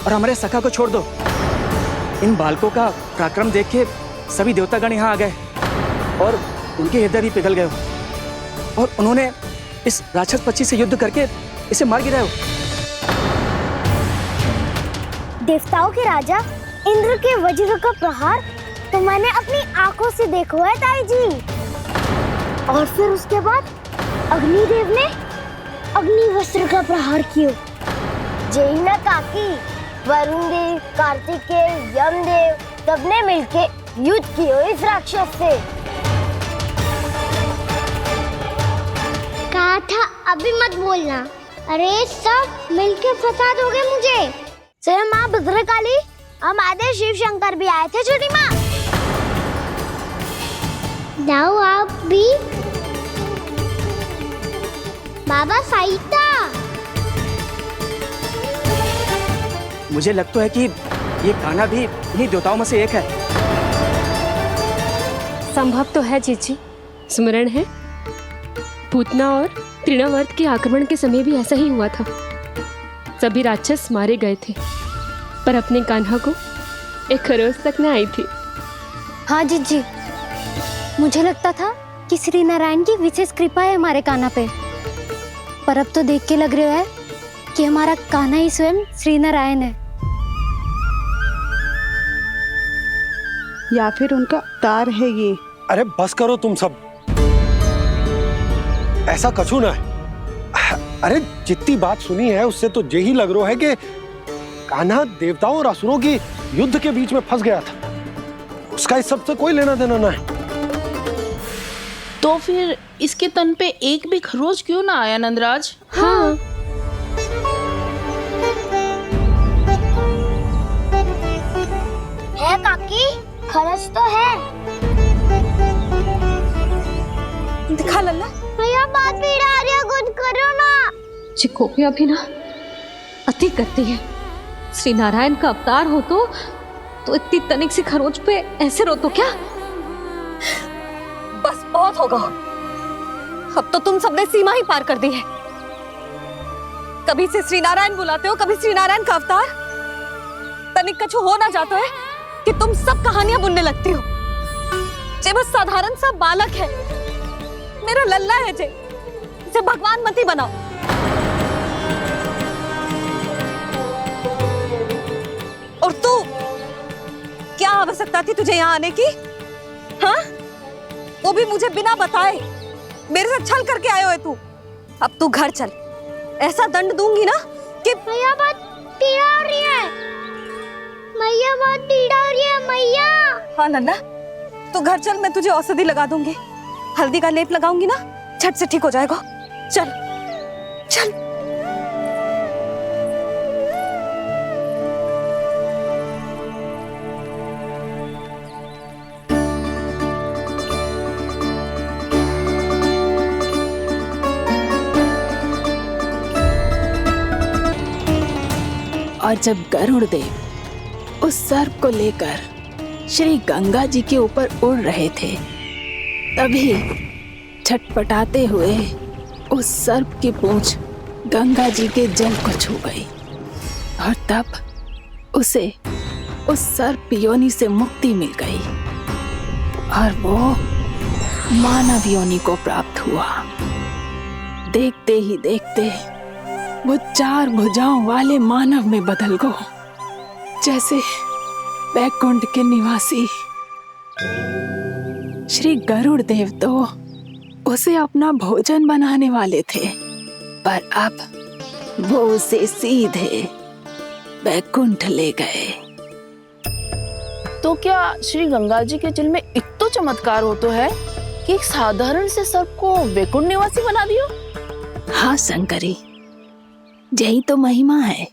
और हमारे सखा को छोड़ दो। इन बालकों का पराक्रम देख के सभी देवतागण यहाँ आ गए और उनके हृदय भी पिघल गए और उन्होंने इस राक्षस पक्षी से युद्ध करके इसे मार गिराया। देवताओं के राजा इंद्र के वज्र का प्रहार तो मैंने अपनी आंखों से देखा है ताई जी। और फिर उसके बाद अग्निदेव ने अग्निवस्त्र का प्रहार किया। जय ना काकी, वरुण देव, कार्तिकेय, यमदेव सबने मिलके युद्ध किया इस राक्षस से। कहा था अभी मत बोलना, अरे सब मिलके फंसा दोगे मुझे। स्वयं माँ भद्रकाली, हमारे शिव शंकर भी आए थे छोटी माँ। जाओ आप भी। बाबा साईता, मुझे लगता है कि ये कान्हा भी इन्हीं देवताओं में से एक है। संभव तो है चीची, स्मरण है पूतना और तृणावर्त के आक्रमण के समय भी ऐसा ही हुआ था। सभी राक्षस मारे गए थे पर अपने कान्हा को एक खरोच तक न आई थी। हाँ जीजी, मुझे लगता था कि श्री नारायण की विशेष कृपा है हमारे कान्हा पे, पर अब तो देख के लग रहा है कि हमारा कान्हा ही स्वयं श्री नारायण है। या फिर उनका अवतार है ये। अरे बस करो तुम सब, ऐसा कछु ना है। अरे जितनी बात सुनी है उससे तो यही लग रहा है कि कान्हा देवताओं और असुरों की युद्ध के बीच में फंस गया था, उसका इस सब से कोई लेना देना ना है। तो फिर इसके तन पे एक भी खरोच क्यों ना आया नंदराज? हाँ, है काकी, खरच तो है। दिखा लल्ला। भैया बात पीड़ा आ रही है, कुछ करो ना। चिकोपिया भी ना अति करती है। श्री नारायण का अवतार हो तो इतनी तनिक सी खरोच पे ऐसे रो तो क्या? बस बहुत होगा, अब तो तुम सबने सीमा ही पार कर दी है। कभी से श्री नारायण बुलाते हो, कभी श्री नारायण का अवतार। तनिक कछु हो ना जाता है कि तुम सब कहानियां बुनने लगती हो। जे बस साधारण सा बालक है, मेरा लल्ला है जे, इसे भगवान मती बनाओ। और तू, क्या आवश्यकता थी तुझे यहाँ आने की? हाँ, वो भी मुझे बिना बताए। मेरे साथ छल करके आयो है तू। अब तू घर चल, ऐसा दंड दूंगी ना कि मैया बहुत पीड़ा हो रही है। मैया बहुत पीड़ा हो रही है मैया। हाँ नन्ना, तू घर चल, मैं तुझे औषधि लगा दूंगी। हल्दी का लेप लगाऊंगी ना, झट से ठीक हो जाएगा। चल चल। और जब गरुड़ देव उस सर्प को लेकर श्री गंगा जी के ऊपर उड़ रहे थे, तभी छटपटाते हुए उस सर्प की पूंछ गंगा जी के जल को छू गई और तब उसे उस सर्प योनि से मुक्ति मिल गई और वो मानव योनि को प्राप्त हुआ। देखते ही देखते वो 4 भुजाओं वाले मानव में बदल गो, जैसे बैकुंठ के निवासी। श्री गरुड़ देव तो उसे अपना भोजन बनाने वाले थे, पर अब वो उसे सीधे बैकुंठ ले गए। तो क्या श्री गंगा जी के जल में इतना चमत्कार हो तो है कि एक साधारण से सर्प को वैकुंठ निवासी बना दियो? हाँ शंकरी, यही तो महिमा है।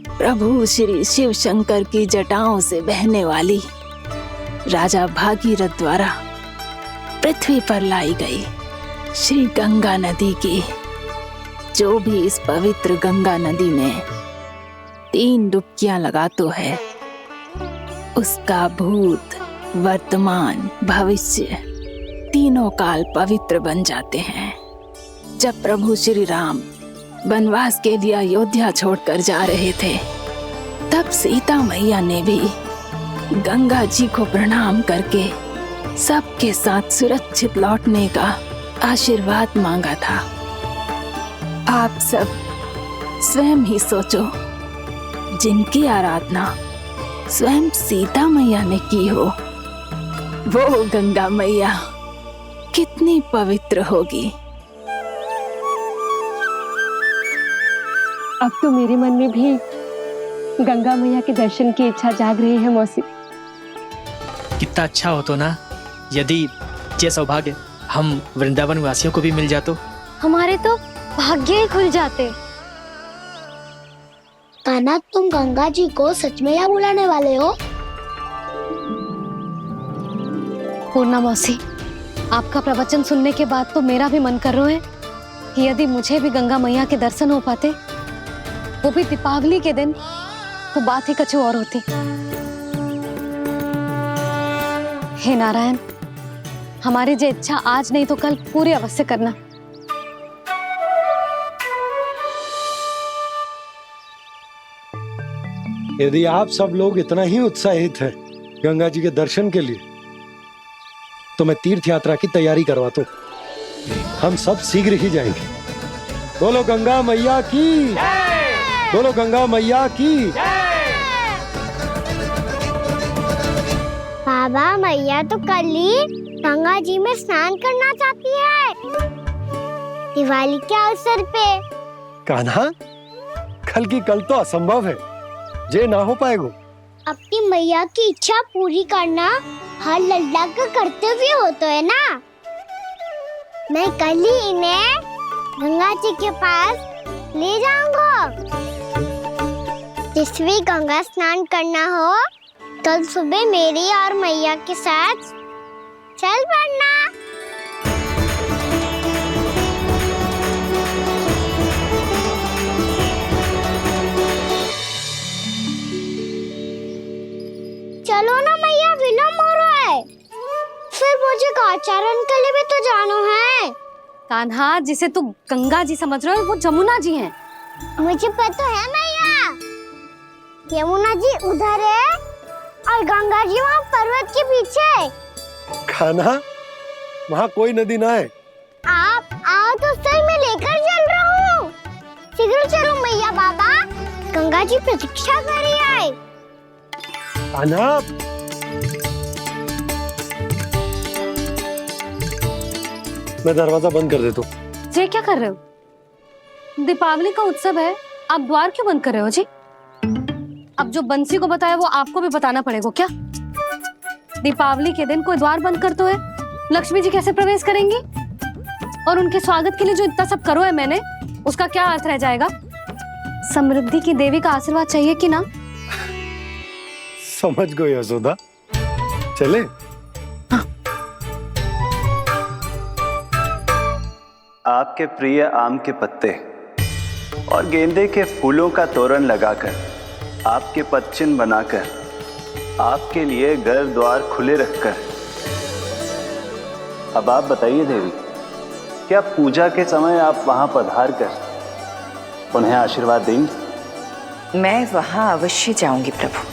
प्रभु श्री शिव शंकर की जटाओं से बहने वाली राजा भागीरथ द्वारा पृथ्वी पर लाई गई श्री गंगा नदी की, जो भी इस पवित्र गंगा नदी में 3 डुबकियां लगातो है, उसका भूत, वर्तमान, भविष्य तीनों काल पवित्र बन जाते हैं। जब प्रभु श्री राम वनवास के लिए अयोध्या छोड़कर जा रहे थे, तब सीता मैया ने भी गंगा जी को प्रणाम करके सबके साथ सुरक्षित लौटने का आशीर्वाद मांगा था। आप सब स्वयं ही सोचो, जिनकी आराधना स्वयं सीता मैया ने की हो, वो गंगा मैया कितनी पवित्र होगी। अब तो मेरे मन में भी गंगा मैया के दर्शन की इच्छा जाग रही है मौसी। कितना अच्छा हो तो ना यदि ये सौभाग्य हम वृंदावन वासियों को भी मिल जातो। हमारे तो भाग्य ही खुल जाते। कान्हा, तुम गंगा जी को सच में यहाँ बुलाने वाले हो? पूर्णा मौसी, आपका प्रवचन सुनने के बाद तो मेरा भी मन कर रहा है कि यदि मुझे भी गंगा मैया के दर्शन हो पाते, वो भी दीपावली के दिन, तो बात ही कुछ और होती। हे नारायण, हमारी जो इच्छा आज नहीं तो कल पूरी अवश्य करना। यदि आप सब लोग इतना ही उत्साहित हैं गंगा जी के दर्शन के लिए, तो मैं तीर्थ यात्रा की तैयारी करवाता हूँ। हम सब शीघ्र ही जाएंगे। बोलो गंगा मैया की, बोलो गंगा मैया की। बाबा, मैया तो कल ही गंगा जी में स्नान करना चाहती है, दिवाली के अवसर पे। कान्हा, कल की कल तो असंभव है, जे ना हो पाएगा। अपनी मैया की इच्छा पूरी करना हर लल्ला का कर्तव्य होता है ना। मैं कल ही इन्हें गंगा जी के पास ले जाऊंगा। जिस भी गंगा स्नान करना हो, कल सुबह मेरी और मैया के साथ चल पड़ना। चलो ना मैया, विलम्ब हो रहा है। फिर मुझे आचरण के लिए भी तो जाना है। कान्हा, जिसे तू गंगा जी समझ रहे हो, वो जमुना जी हैं। मुझे पता है मैया, यमुना जी उधर है और गंगा जी वहाँ पर्वत के पीछे। कान्हा, वहाँ कोई नदी ना है। आप आओ तो सही, मैं लेकर चल रहा हूँ। शीघ्र चलो मैया बाबा, गंगा जी प्रतीक्षा कर रही है। कान्हा, मैं दरवाजा बंद कर देता हूँ। ये क्या कर रहे हो? दीपावली का उत्सव है, आप द्वार क्यों बंद कर रहे हो जी? अब जो बंसी को बताया वो आपको भी बताना पड़ेगा क्या? दीपावली के दिन कोई द्वार बंद कर तो है, लक्ष्मी जी कैसे प्रवेश करेंगी? और उनके स्वागत के लिए जो इतना सब करो है मैंने, उसका क्या अर्थ रह जाएगा? समृद्धि की देवी का आशीर्वाद चाहिए कि ना? समझ गई यशोदा, चले? आपके प्रिय आम के पत्ते और गेंदे के फूलों का तोरण लगाकर, आपके पदचिन्ह बनाकर, आपके लिए घर द्वार खुले रखकर, अब आप बताइए देवी, क्या पूजा के समय आप वहां पधार कर उन्हें आशीर्वाद देंगी? मैं वहां अवश्य जाऊंगी प्रभु,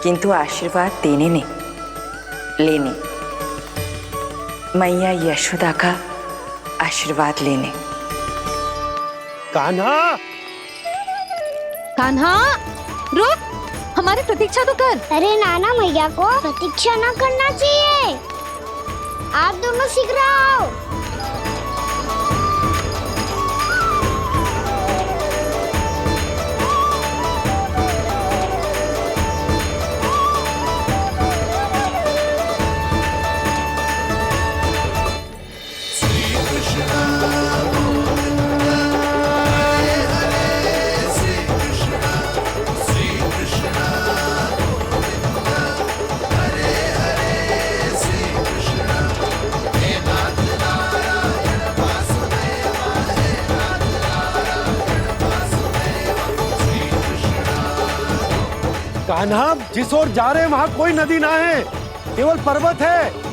किंतु आशीर्वाद देने नहीं, लेने, मैया यशोदा का आशीर्वाद लेने। कान्हा, कान्हा, रुक, हमारी प्रतीक्षा तो कर। अरे नाना, मैया को प्रतीक्षा ना करना चाहिए, आप दोनों शीघ्र आओ। कान्हा, जिस ओर जा रहे हैं वहाँ कोई नदी ना है, केवल पर्वत है।